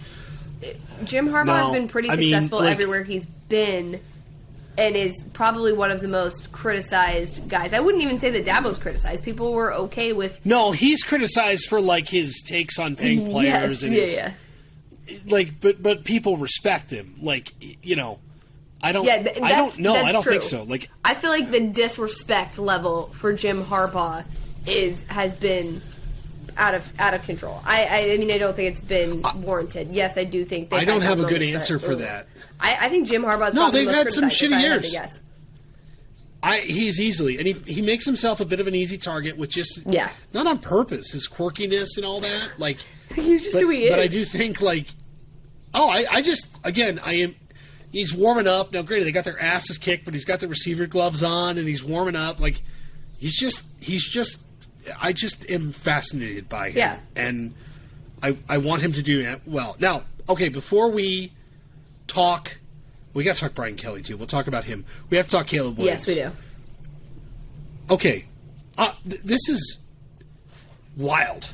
Jim Harbaugh has been pretty successful everywhere he's been, and is probably one of the most criticized guys. I wouldn't even say that Dabo's criticized. People were okay with. No, he's criticized for like his takes on paying players. Yes, but people respect him. Like, I don't. Yeah, I don't know. I don't true. think so. Like, I feel like the disrespect level for Jim Harbaugh has been out of control. I mean, I don't think it's been warranted. Yes, I do think. I don't have a good answer for that. I think Jim Harbaugh's probably they've had some shitty years. Yes. He's easily, and he makes himself a bit of an easy target with just not on purpose, his quirkiness and all that. Like, he's just who he is. But I do think he's warming up now. Granted, they got their asses kicked, but he's got the receiver gloves on and he's warming up. Like, he's just. I just am fascinated by him, and I want him to do that well. Now, okay, before we talk. We got to talk Brian Kelly, too. We'll talk about him. We have to talk Caleb Williams. Yes, we do. Okay. This is wild.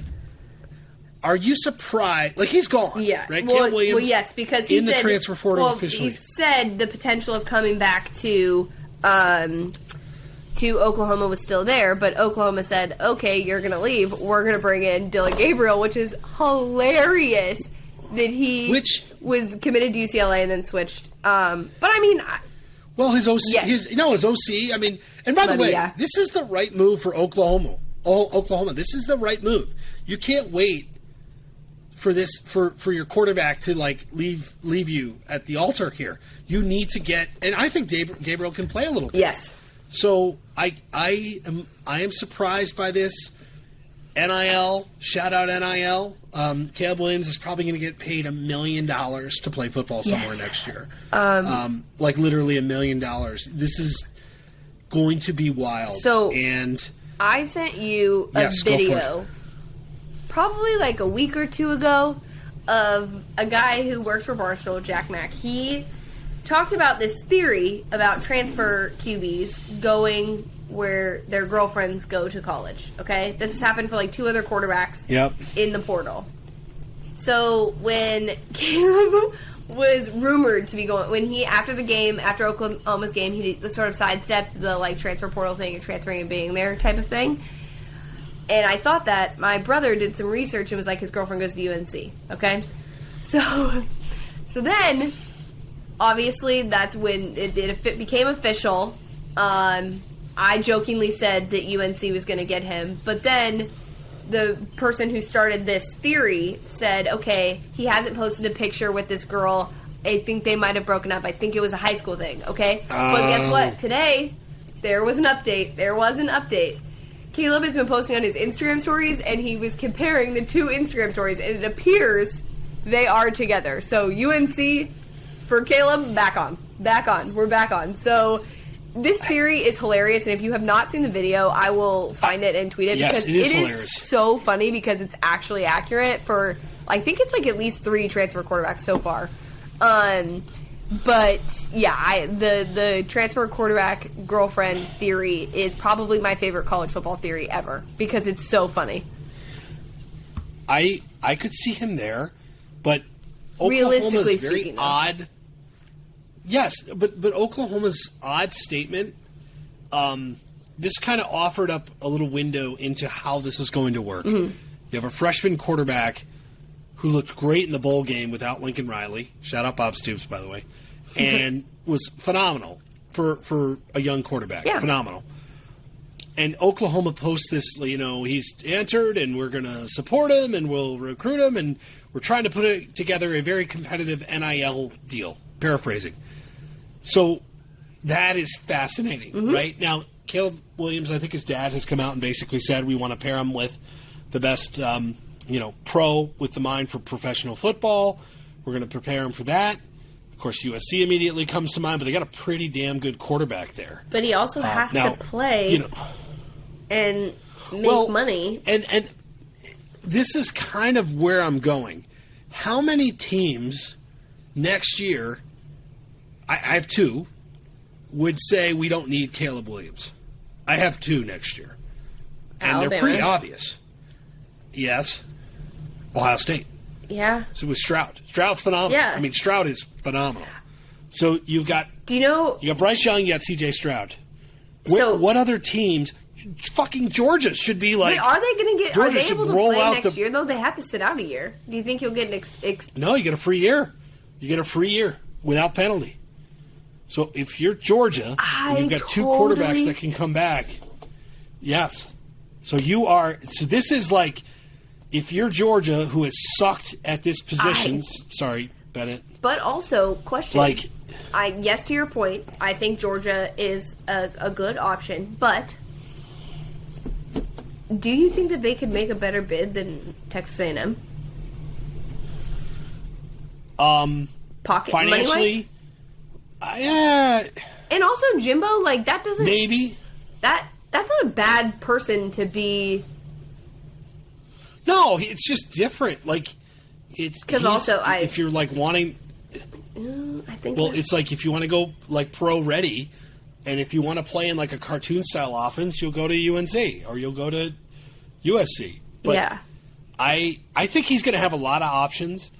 Are you surprised? Like, he's gone. Yeah. Right? Well, Caleb Williams. Well, yes, because he said... In the transfer portal officially. He said the potential of coming back to Oklahoma was still there, but Oklahoma said, okay, you're going to leave. We're going to bring in Dylan Gabriel, which is hilarious. That he was committed to UCLA and then switched. But I mean, his OC. His OC. I mean, and by the way, this is the right move for Oklahoma. Oklahoma. This is the right move. You can't wait for this for your quarterback to like leave you at the altar here. You need to get, and I think Gabriel can play a little bit. Yes. So I am surprised by this. NIL, shout out NIL. Caleb Williams is probably going to get paid $1 million to play football somewhere next year. Like literally $1 million. This is going to be wild. And I sent you a video probably like a week or two ago of a guy who works for Barstool, Jack Mack. He talked about this theory about transfer QBs going where their girlfriends go to college, okay? This has happened for, like, 2 other quarterbacks in the portal. So when Caleb was rumored to be going, when he, after Oklahoma's game, he sort of sidestepped the, like, transfer portal thing and transferring and being there type of thing. And I thought that my brother did some research and was like, his girlfriend goes to UNC, okay? So then, obviously, that's when it became official. I jokingly said that UNC was going to get him, but then the person who started this theory said, okay, he hasn't posted a picture with this girl. I think they might have broken up. I think it was a high school thing, okay? But guess what? Today, there was an update. Caleb has been posting on his Instagram stories, and he was comparing the 2 Instagram stories, and it appears they are together. So UNC for Caleb, back on. We're back on. So this theory is hilarious, and if you have not seen the video, I will find it and tweet it, because it is so funny, because it's actually accurate for, I think it's like at least 3 transfer quarterbacks so far. But yeah, the transfer quarterback girlfriend theory is probably my favorite college football theory ever, because it's so funny. I could see him there, but Oklahoma's very odd. Yes, but Oklahoma's odd statement, this kind of offered up a little window into how this is going to work. Mm-hmm. You have a freshman quarterback who looked great in the bowl game without Lincoln Riley. Shout out Bob Stoops, by the way. And was phenomenal for a young quarterback. Yeah. Phenomenal. And Oklahoma posts this, he's entered, and we're going to support him, and we'll recruit him, and we're trying to put together a very competitive NIL deal. Paraphrasing. So that is fascinating, right? Now, Caleb Williams, I think his dad has come out and basically said we want to pair him with the best, pro with the mind for professional football. We're going to prepare him for that. Of course, USC immediately comes to mind, but they got a pretty damn good quarterback there. But he also has to play and make money. And this is kind of where I'm going. How many teams next year, I have 2, would say we don't need Caleb Williams? I have 2 next year. And Alabama. They're pretty obvious. Yes. Ohio State. Yeah. So with Stroud. Stroud's phenomenal. Yeah. I mean, Stroud is phenomenal. So you've got... Do you know... You got Bryce Young, you got C.J. Stroud. What other teams... Fucking Georgia should be like... Wait, are they going to get... Georgia are they able to play next year, though? They have to sit out a year. Do you think he'll get an... No, you get a free year. You get a free year without penalty. So if you're Georgia, and you've got 2 quarterbacks that can come back... Yes. So you are... So this is like... If you're Georgia, who has sucked at this position... Sorry, Bennett. But also, question... yes, to your point, I think Georgia is a good option, but... Do you think that they could make a better bid than Texas A&M? Pocket financially, money-wise? And also, Jimbo, that doesn't... Maybe. That's not a bad person to be... No, it's just different. It's... Because also, if you're, wanting... I think... Well, it's like if you want to go, pro-ready... And if you want to play in a cartoon-style offense, you'll go to UNC or you'll go to USC. But yeah. I think he's going to have a lot of options,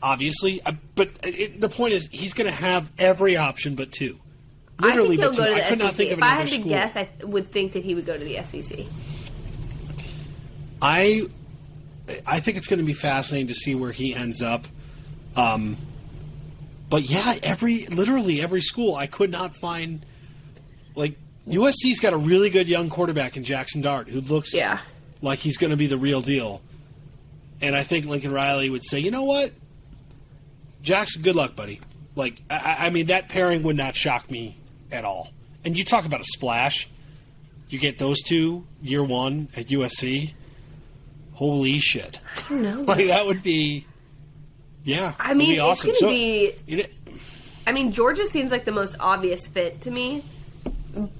obviously. But the point is he's going to have every option but 2. Literally, I think he'll go to the I could not SEC. think of if I had school. to guess, I would think that he would go to the SEC. I think it's going to be fascinating to see where he ends up. But yeah, literally every school, I could not find... USC's got a really good young quarterback in Jackson Dart who looks like he's going to be the real deal. And I think Lincoln Riley would say, you know what? Jackson, good luck, buddy. I mean, that pairing would not shock me at all. And you talk about a splash. You get those 2 year 1 at USC. Holy shit. I don't know. That would be... Yeah. I mean, be awesome. It's going to be... I mean, Georgia seems like the most obvious fit to me.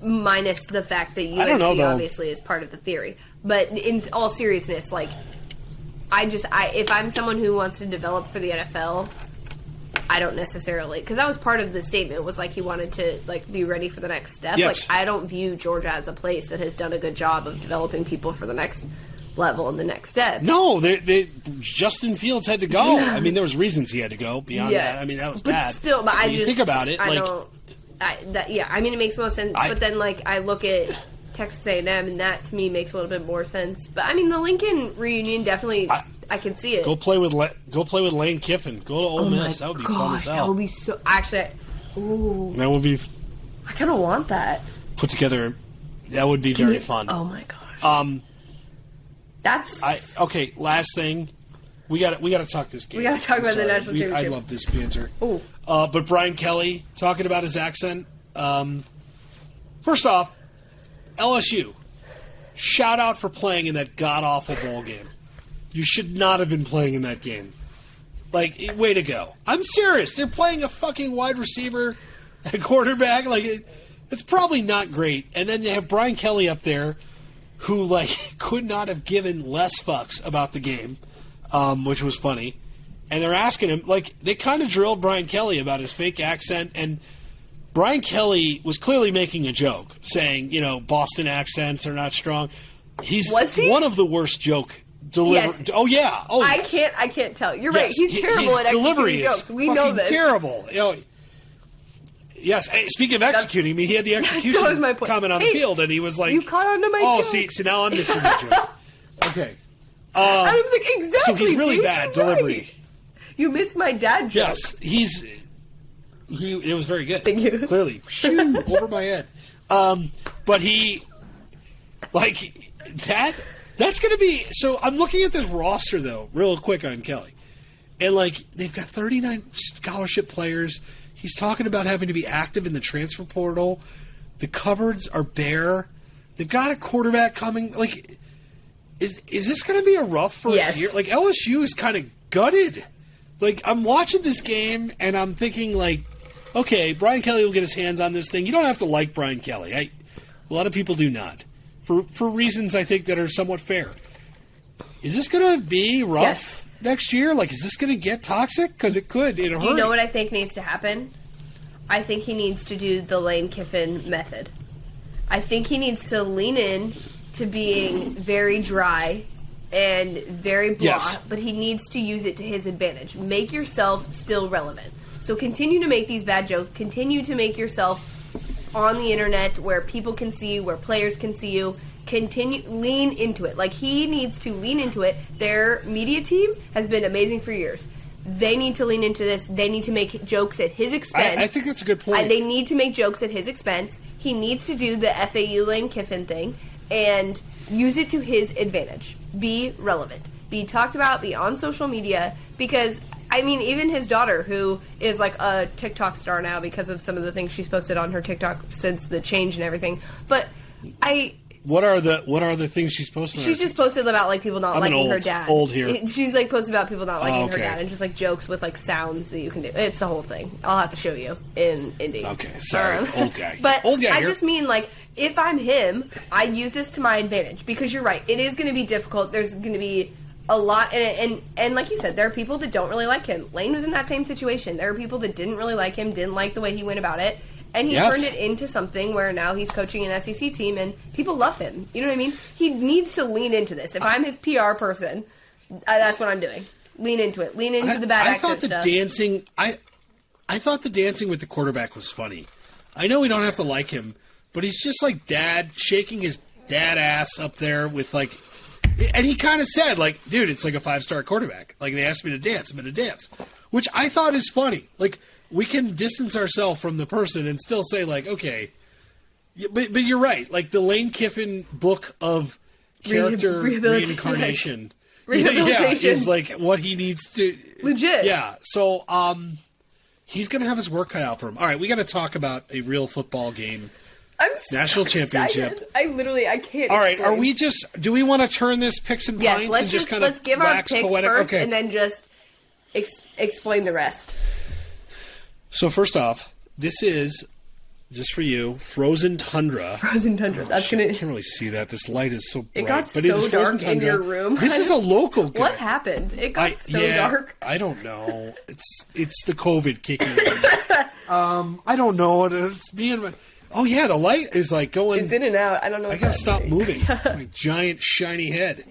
Minus the fact that UNC obviously is part of the theory. But in all seriousness, if I'm someone who wants to develop for the NFL, I don't necessarily, because that was part of the statement, was like he wanted to like be ready for the next step. Yes. Like I don't view Georgia as a place that has done a good job of developing people for the next level and the next step. No, Justin Fields had to go. Yeah. I mean, there was reasons he had to go. Beyond that, I mean, that was bad. Still, but when you think about it, I mean, it makes most sense. But then, like, I look at Texas A&M, and that to me makes a little bit more sense. But I mean, the Lincoln reunion definitely, I can see it. Go play with Lane Kiffin. Go to Ole Miss. That would be fun as hell. That would be so. Actually, ooh, that would be. I kind of want that Put together. That would be very fun. Oh my gosh. Okay. Last thing. We got to talk this game. We got to talk about the national championship. I love this banter. Ooh. But Brian Kelly talking about his accent. First off, LSU. Shout out for playing in that god awful bowl game. You should not have been playing in that game. Like, way to go. I'm serious. They're playing a fucking wide receiver at quarterback. Like, it's probably not great. And then you have Brian Kelly up there, who like could not have given less fucks about the game. Which was funny. And they're asking him, like, they kind of drilled Brian Kelly about his fake accent, and Brian Kelly was clearly making a joke, saying, Boston accents are not strong. Was he? One of the worst joke delivery. Yes. Oh, yeah. Oh, I can't tell. You're right. He's terrible at executing jokes. We know this. Terrible. Yes. Hey, speaking of executing, he had the execution comment on the field, and he was like, you caught on to my joke. See, now I'm missing the joke. Okay. I was like, exactly. So he's really bad delivery. Right. You missed my dad joke. Yes, it was very good. Thank you. Clearly, over my head. But he, like that's going to be. So I'm looking at this roster though, real quick on Kelly, and like they've got 39 scholarship players. He's talking about having to be active in the transfer portal. The cupboards are bare. They've got a quarterback coming. Like, is this going to be a rough first year? Like LSU is kind of gutted. Like, I'm watching this game, and I'm thinking, like, okay, Brian Kelly will get his hands on this thing. You don't have to like Brian Kelly. A lot of people do not. For reasons, I think, that are somewhat fair. Is this going to be rough next year? Like, is this going to get toxic? Because it could in a hurry. Do you know what I think needs to happen? I think he needs to do the Lane Kiffin method. I think he needs to lean in to being very dry and very blah, but he needs to use it to his advantage. Make yourself still relevant. So continue to make these bad jokes. Continue to make yourself on the internet where people can see you, where players can see you. Lean into it. Like, he needs to lean into it. Their media team has been amazing for years. They need to lean into this. They need to make jokes at his expense. I think that's a good point. They need to make jokes at his expense. He needs to do the FAU Lane Kiffin thing and use it to his advantage. Be relevant. Be talked about. Be on social media. Because, I mean, even his daughter, who is like a TikTok star now because of some of the things she's posted on her TikTok since the change and everything. But What are the things she's posted? She's just posted about like people not liking her dad. Old here. She's like posted about people not liking her dad and just like jokes with like sounds that you can do. It's the whole thing. I'll have to show you in Indy. Okay, sorry, old guy. But old guy I just mean like if I'm him, I'd use this to my advantage because you're right. It is going to be difficult. There's going to be a lot, and like you said, there are people that don't really like him. Lane was in that same situation. There are people that didn't really like him, didn't like the way he went about it. And he turned it into something where now he's coaching an SEC team and people love him. You know what I mean? He needs to lean into this. If I'm his PR person, that's what I'm doing. Lean into it. Lean into the bad accent stuff. I thought the dancing with the quarterback was funny. I know we don't have to like him, but he's just like dad, shaking his dad ass up there with like... And he kind of said, like, dude, it's like a 5-star quarterback. Like, they asked me to dance. I'm going to dance. Which I thought is funny. Like... We can distance ourselves from the person and still say, like, okay. But you're right. Like, the Lane Kiffin book of character reincarnation. Rehabilitation. Is like what he needs to... Legit. Yeah. So, he's going to have his work cut out for him. All right, we got to talk about a real football game. I'm National championship. I can't. All right, are we just... Do we want to turn this picks and pints and just kind of let's give our picks poetic? First and then just explain the rest. So first off, this is just for you, Frozen Tundra. Frozen Tundra. That's I gonna. can't really see that. This light is so bright. It got but so it is dark in your room. This is a local guy. What happened? It got so dark. I don't know. It's the COVID kicking in. I don't know. It's me and my. Oh yeah, the light is like going. It's in and out. I don't know. I gotta stop moving. It's my giant shiny head.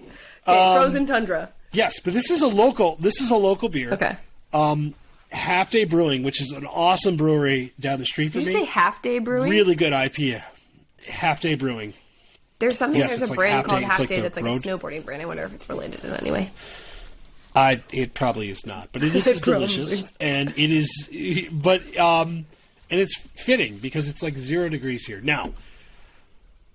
Okay, Frozen Tundra. Yes, but this is a local. This is a local beer. Okay. Half Day Brewing, which is an awesome brewery down the street from me. Did you say Half Day Brewing? Really good IPA. Half Day Brewing. There's something. Yes, there's a like brand called Half Half Day. Day It's like that's the like a snowboarding brand. I wonder if it's related in any way. It probably is not, but this is delicious, and it is. But and it's fitting because it's like 0 degrees here now.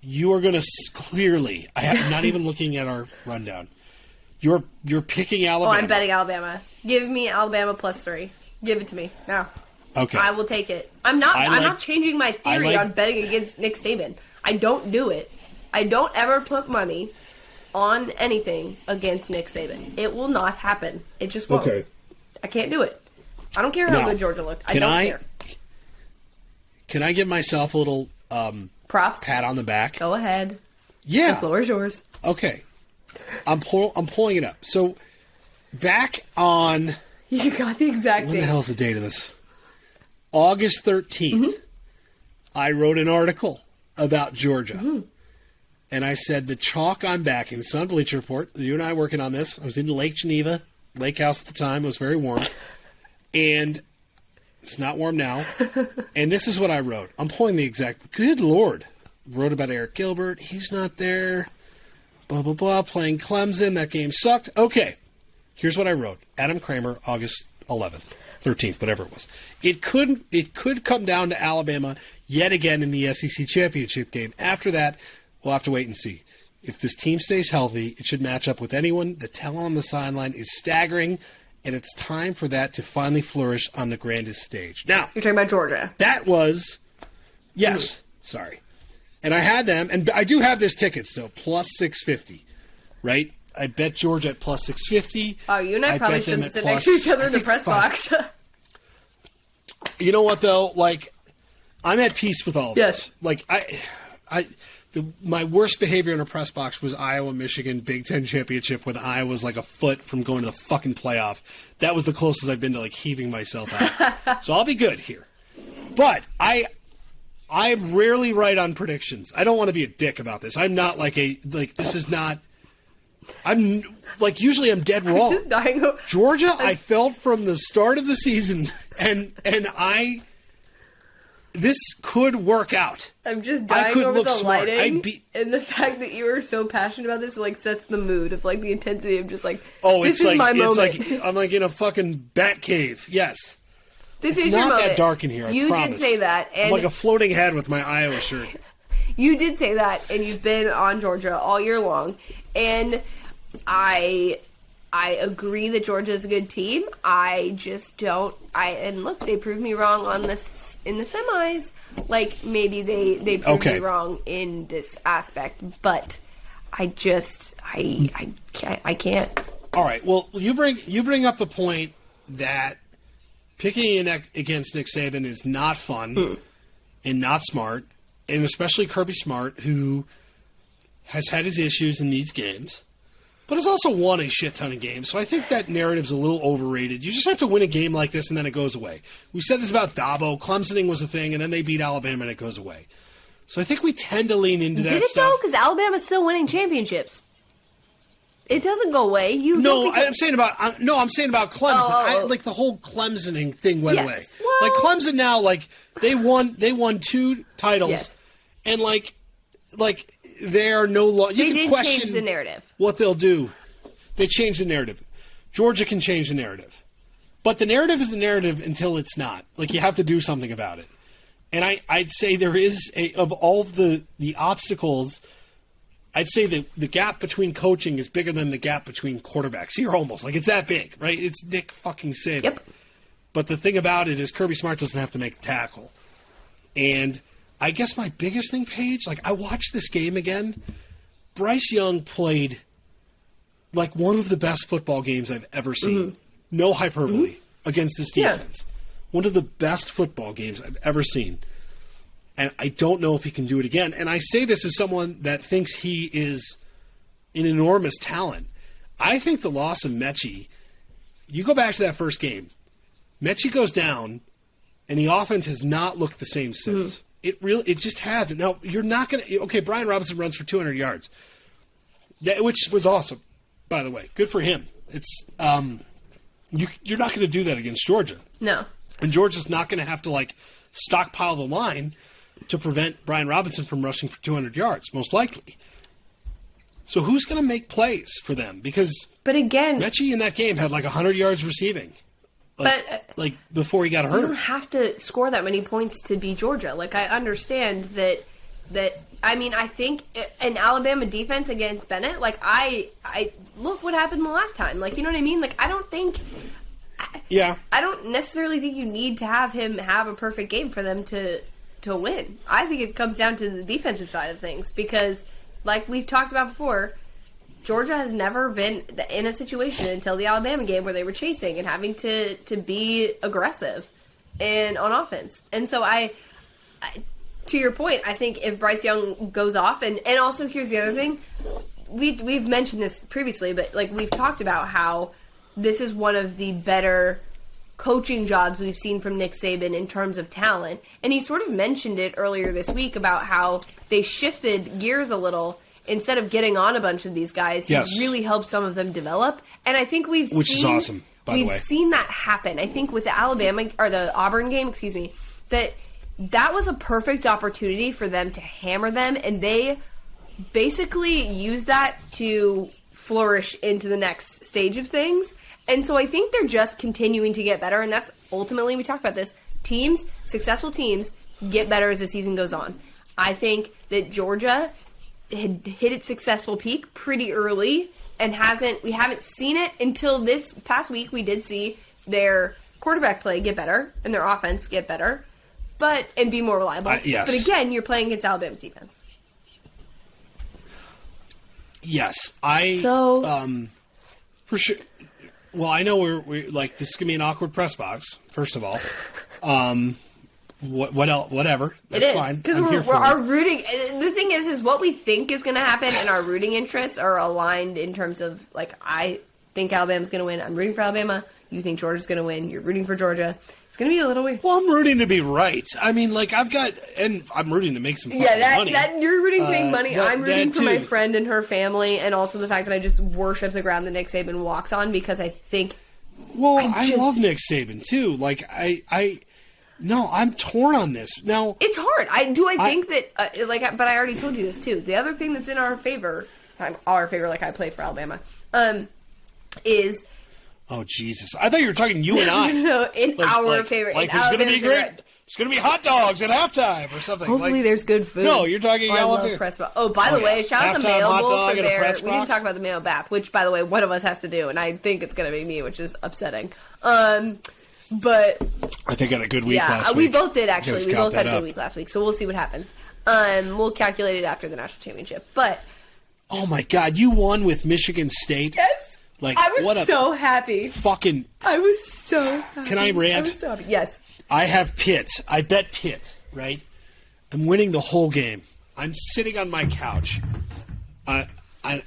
You are going to clearly. I'm not even looking at our rundown. You're picking Alabama. Oh, I'm betting Alabama. Give me Alabama +3. Give it to me now. Okay, I will take it. I'm not changing my theory on betting against Nick Saban. I don't do it. I don't ever put money on anything against Nick Saban. It will not happen. It just won't. Okay. I can't do it. I don't care how good Georgia looked. I don't care. Can I give myself a little props? Pat on the back? Go ahead. Yeah. The floor is yours. Okay. I'm pulling it up. So back on. You got the exact date. When the hell's the date of this? August 13th. I wrote an article about Georgia. And I said, the chalk I'm backing. It's on Bleacher Report. You and I working on this. I was in Lake Geneva, lake house at the time. It was very warm. And it's not warm now. And this is what I wrote. I'm pulling the exact... Good Lord. Wrote about Eric Gilbert. He's not there. Blah, blah, blah. Playing Clemson. That game sucked. Okay. Here's what I wrote. Adam Kramer, August 11th. 13th, whatever it was. It could come down to Alabama yet again in the SEC championship game. After that, we'll have to wait and see. If this team stays healthy, it should match up with anyone. The talent on the sideline is staggering, and it's time for that to finally flourish on the grandest stage. Now, you're talking about Georgia. That was, yes, sorry. And I had them, and I do have this ticket still, plus 650, right? I bet Georgia at plus 650. Oh, you and I probably shouldn't sit next to each other in the press box. You know what, though? Like, I'm at peace with all of this. Like, my worst behavior in a press box was Iowa-Michigan Big Ten championship when Iowa was like a foot from going to the fucking playoff. That was the closest I've been to like heaving myself out. So I'll be good here. But I'm rarely right on predictions. I don't want to be a dick about this. I'm not this is not... I'm like usually I'm dead wrong. Just dying. Georgia, I felt from the start of the season, and this could work out. I'm just dying over the lighting and the fact that you are so passionate about this. It like sets the mood of like the intensity of just like this is my moment. It's like I'm like in a fucking bat cave. Yes, this is your moment. Not that dark in here. I promise. Did say that, and I'm like a floating head with my Iowa shirt. You did say that, and you've been on Georgia all year long, and I agree that Georgia is a good team. I just don't. And look, they proved me wrong on this in the semis. Like maybe they proved me wrong in this aspect, but I just I can't. All right. Well, you bring up the point that picking against Nick Saban is not fun and not smart, and especially Kirby Smart, who has had his issues in these games. But has also won a shit ton of games, so I think that narrative's a little overrated. You just have to win a game like this, and then it goes away. We said this about Dabo. Clemsoning was a thing, and then they beat Alabama, and it goes away. So I think we tend to lean into that stuff. Did it, though? Because Alabama's still winning championships. It doesn't go away. I'm saying about Clemson. Like the whole Clemsoning thing went away. Well, like Clemson now, like they won 2 titles, and like they are no longer. They did change the narrative. What they'll do, they change the narrative. Georgia can change the narrative, but the narrative is the narrative until it's not. Like you have to do something about it. And I'd say there is of all of the obstacles. I'd say the gap between coaching is bigger than the gap between quarterbacks. Here, almost like it's that big, right? It's Nick fucking Saban. Yep. But the thing about it is Kirby Smart doesn't have to make a tackle, and I guess my biggest thing, Paige, like I watched this game again. Bryce Young played like one of the best football games I've ever seen. No hyperbole against this defense. One of the best football games I've ever seen. And I don't know if he can do it again. And I say this as someone that thinks he is an enormous talent. I think the loss of Mechie, you go back to that first game, Mechie goes down, and the offense has not looked the same since. It just hasn't. Now, you're not going to... Okay, Brian Robinson runs for 200 yards, which was awesome, by the way. Good for him. It's you're not going to do that against Georgia. No. And Georgia's not going to have to, stockpile the line to prevent Brian Robinson from rushing for 200 yards, most likely. So who's going to make plays for them? Because but again, Mechie in that game had 100 yards receiving. Before he got hurt. You don't have to score that many points to beat Georgia. I understand that I think an Alabama defense against Bennett, I look what happened the last time. You know what I mean? I don't think... Yeah. I don't necessarily think you need to have him have a perfect game for them to win. I think it comes down to the defensive side of things because, like we've talked about before, Georgia has never been in a situation until the Alabama game where they were chasing and having to be aggressive and on offense. And so I to your point, I think if Bryce Young goes off, and also here's the other thing, we've mentioned this previously, but we've talked about how this is one of the better coaching jobs we've seen from Nick Saban in terms of talent. And he sort of mentioned it earlier this week about how they shifted gears a little. Instead of getting on a bunch of these guys, he really helped some of them develop. And I think which is awesome, by the way. We've seen that happen. I think with the the Auburn game, that was a perfect opportunity for them to hammer them, and they basically used that to flourish into the next stage of things. And so I think they're just continuing to get better, and that's ultimately, we talked about this, successful teams get better as the season goes on. I think that Georgia had hit its successful peak pretty early and we haven't seen it until this past week. We did see their quarterback play get better and their offense get better, and be more reliable. Yes. But again, you're playing against Alabama's defense. Yes, for sure. Well, I know we're this is gonna be an awkward press box. First of all, what else? Whatever. That's fine. Because our rooting. The thing is what we think is going to happen, and our rooting interests are aligned in terms of I think Alabama's going to win. I'm rooting for Alabama. You think Georgia's going to win. You're rooting for Georgia. It's going to be a little weird. Well, I'm rooting to be right. I mean, I'm rooting to make some money. You're rooting to make money. I'm rooting for my friend and her family, and also the fact that I just worship the ground that Nick Saban walks on because I think. Well, I love Nick Saban too. No, I'm torn on this. Now it's hard. I think that but I already told you this too. The other thing that's in our favor, I play for Alabama, is. Oh Jesus! I thought you were talking you and I. No, our favor. It's going to be great. It's going to be hot dogs at halftime or something. Hopefully, there's good food. No, you're talking Alabama. Oh, by the way, shout out the Mayo Bowl for their. We didn't talk about the Mayo Bath, which, by the way, one of us has to do, and I think it's going to be me, which is upsetting. But I think I had a good week last week. We both did, actually. We both had a good week last week, so we'll see what happens. We'll calculate it after the national championship. But oh my God, you won with Michigan State. Yes, I was so happy. I was so happy. Can I rant? I was so happy. Yes. I have Pitt. I bet Pitt. Right. I'm winning the whole game. I'm sitting on my couch, and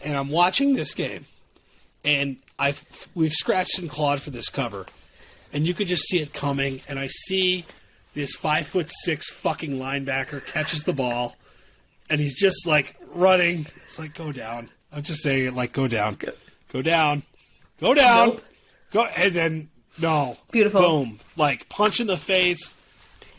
I'm watching this game, and we've scratched and clawed for this cover. And you could just see it coming, and I see this 5'6" fucking linebacker catches the ball, and he's just running. It's go down. I'm just saying it go down, go down, go down, nope. Go, and then no, beautiful, boom, punch in the face.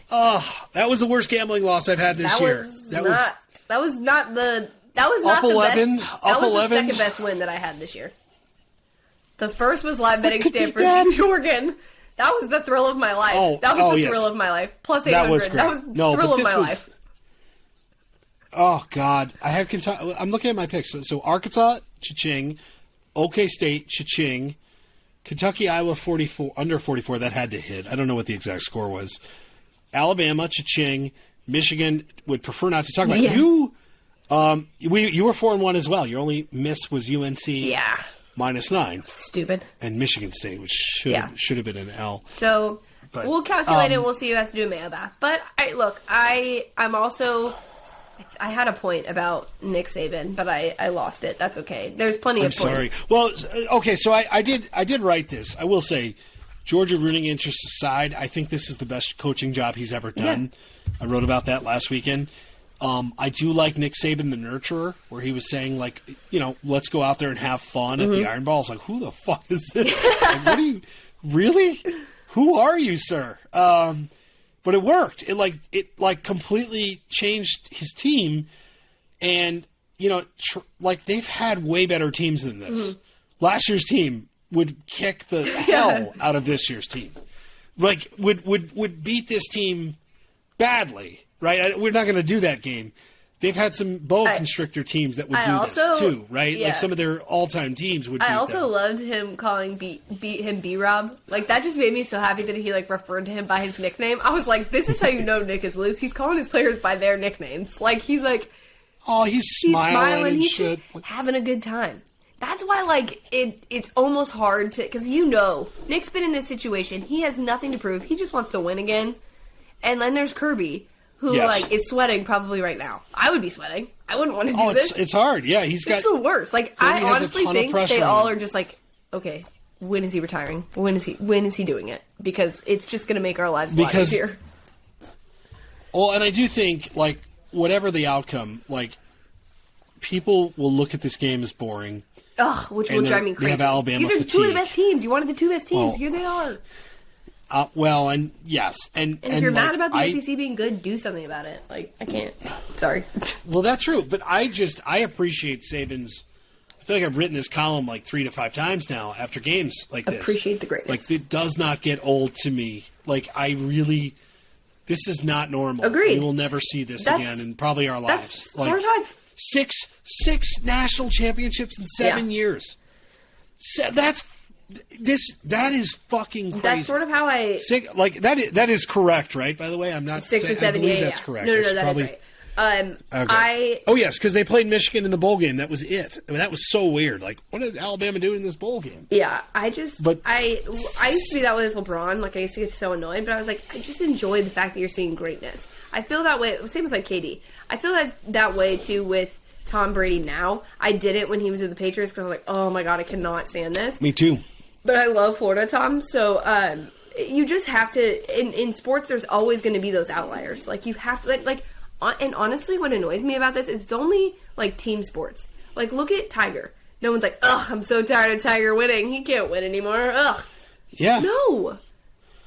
Oh, that was the worst gambling loss I've had this year. That was not the best. That was the second best win that I had this year. The first was live betting Stanford, Oregon. That was the thrill of my life. That was the thrill of my life. Plus 800. That was the thrill of my life. Oh, God. I had Kentucky. I'm looking at my picks. So Arkansas, cha-ching. OK State, cha-ching. Kentucky, Iowa, 44, under 44. That had to hit. I don't know what the exact score was. Alabama, cha-ching. Michigan would prefer not to talk about. You were 4-1 as well. Your only miss was UNC. Yeah. -9. Stupid. And Michigan State, which should have been an L. So But we'll calculate it. We'll see who has to do a mayo bath. But I'm also. I had a point about Nick Saban, but I lost it. That's okay. There's plenty of points. I'm sorry. Well, okay, so I did write this. I will say, Georgia rooting interest aside, I think this is the best coaching job he's ever done. Yeah. I wrote about that last weekend. I do like Nick Saban, the nurturer, where he was saying, like, let's go out there and have fun at the Iron Bowl. I was like, who the fuck is this? Like, what are you, really? Who are you, sir? But it worked. It completely changed his team, and they've had way better teams than this. Mm-hmm. Last year's team would kick the hell out of this year's team. Like would beat this team badly, right? We're not going to do that game. They've had some boa constrictor teams that would do this too, right? Yeah. Like some of their all-time teams would. I also loved him calling him B-Rob. Like that just made me so happy that he referred to him by his nickname. I was like, this is how you know Nick is loose. He's calling his players by their nicknames. Like he's like, oh, he's smiling. He's just having a good time. That's why it's almost hard to because Nick's been in this situation. He has nothing to prove. He just wants to win again. And then there's Kirby, who is sweating probably right now. I would be sweating. I wouldn't want to do this. It's hard. Yeah, it's the worst. Like I honestly think they all are just like, okay, when is he retiring? When is he doing it? Because it's just going to make our lives a lot easier. Well, and I do think whatever the outcome, people will look at this game as boring. Ugh, which will drive me crazy. They have Alabama These are fatigue. two of the best teams. You wanted the two best teams. Here they are. And yes. And if you're mad about the SEC being good, do something about it. I can't. Sorry. Well, that's true. But I appreciate Saban's. I feel like I've written this column 3 to 5 times now after games like this. Appreciate the greatness. It does not get old to me. This is not normal. Agreed. We will never see this again in probably our lives. That's six national championships in 7 years. That is fucking crazy. That's sort of how that is correct, right? By the way, I'm not 6 and 7. Yeah, that's correct. No, that is right. Okay. Yes, because they played Michigan in the bowl game. That was it. I mean, that was so weird. What is Alabama doing in this bowl game? Yeah, I used to be that way with LeBron. I used to get so annoyed, but I was like, I just enjoy the fact that you're seeing greatness. I feel that way. Same with KD. I feel that way too with Tom Brady now. I didn't when he was with the Patriots because I was like, oh my god, I cannot stand this. Me too. But I love Florida Tom. So you just have to. In sports, there's always going to be those outliers. You have to and honestly, what annoys me about this is it's only team sports. Look at Tiger. No one's like, ugh, I'm so tired of Tiger winning. He can't win anymore. Ugh. Yeah. No.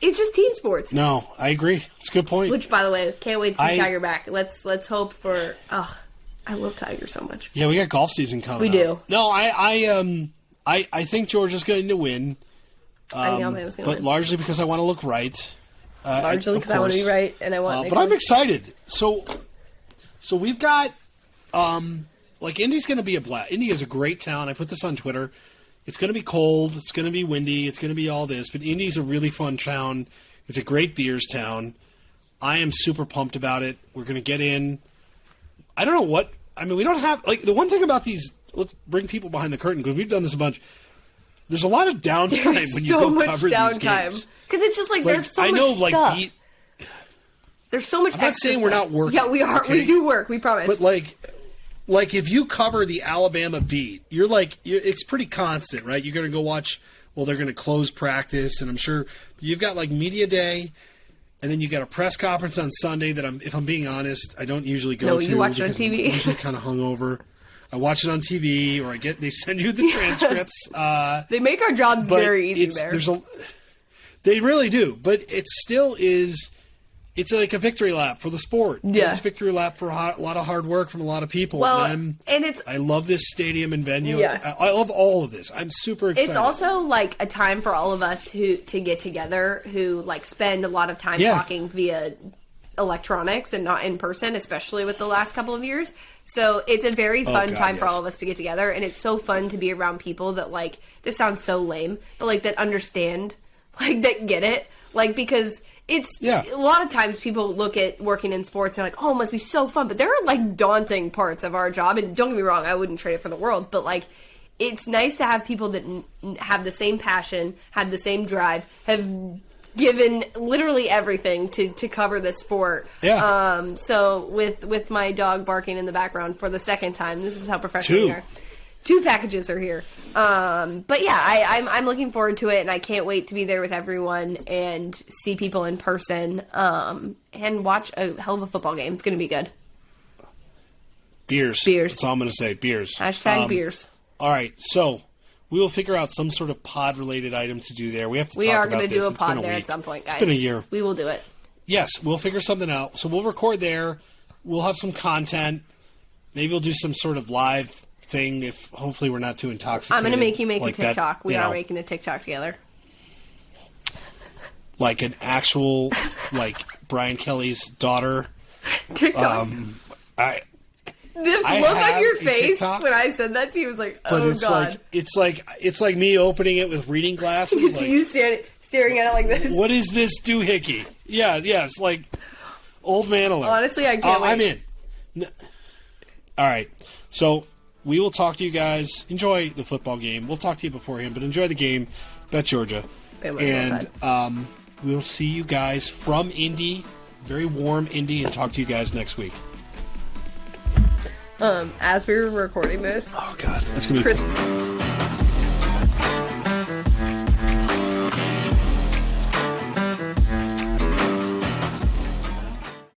It's just team sports. No, I agree. It's a good point. Which, by the way, can't wait to see Tiger back. Let's hope for. Ugh, I love Tiger so much. Yeah, we got golf season coming. We do. No, I think Georgia's going to win. I think Alabama's going to win, but largely because I want to look right. Largely because I want to be right, and I want. But I'm excited. So we've got Indy's going to be a blast. Indy is a great town. I put this on Twitter. It's going to be cold. It's going to be windy. It's going to be all this. But Indy's a really fun town. It's a great beers town. I am super pumped about it. We're going to get in. I don't know what. I mean, we don't have the one thing about these. Let's bring people behind the curtain because we've done this a bunch. There's a lot of downtime when you go cover these games. Because it's just there's so much stuff. There's so much. I'm not saying we're not working. Yeah, we are. Okay? We do work. We promise. But if you cover the Alabama beat, it's pretty constant, right? You're going to go watch. Well, they're going to close practice, and I'm sure you've got media day, and then you got a press conference on Sunday that if I'm being honest, I don't usually go to. No, you watch it on TV. I'm usually kind of hungover. I watch it on TV, or they send you the transcripts. They make our jobs very easy there. They really do, but it still is. It's like a victory lap for the sport. Yeah. It's a victory lap for a lot of hard work from a lot of people. Well, I love this stadium and venue. Yeah. I love all of this. I'm super excited. It's also a time for all of us to get together who spend a lot of time talking via electronics and not in person, especially with the last couple of years. So it's a very fun time for all of us to get together, and it's so fun to be around people that this sounds so lame, but that understand, that get it, because it's a lot of times people look at working in sports and oh, it must be so fun, but there are daunting parts of our job, and don't get me wrong, I wouldn't trade it for the world, but it's nice to have people that have the same passion, have the same drive, have given literally everything to cover this sport. Yeah. So with my dog barking in the background for the second time, this is how professional we are. 2 packages are here. But yeah, I'm looking forward to it, and I can't wait to be there with everyone and see people in person, and watch a hell of a football game. It's going to be good. Beers. That's all I'm going to say. Beers. Hashtag beers. All right. So we will figure out some sort of pod-related item to do there. We have to talk about this. We are going to do a It's pod been there week. at some point, guys. It's been a year. We will do it. Yes, we'll figure something out. So we'll record there. We'll have some content. Maybe we'll do some sort of live thing if hopefully we're not too intoxicated. I'm going to make you make like a TikTok. That, we are making a TikTok together. Like an actual, like Brian Kelly's daughter. TikTok. The look on your face when I said that to you was like, oh, but it's God. It's like me opening it with reading glasses. It's like, you staring at it like this. What is this doohickey? Yeah, it's like old man alert. Honestly, I can't wait. I'm in. No. All right. So we will talk to you guys. Enjoy the football game. We'll talk to you beforehand, but enjoy the game. Bet Georgia. And we'll see you guys from Indy, very warm Indy, and talk to you guys next week. As we were recording this, oh God, that's gonna be.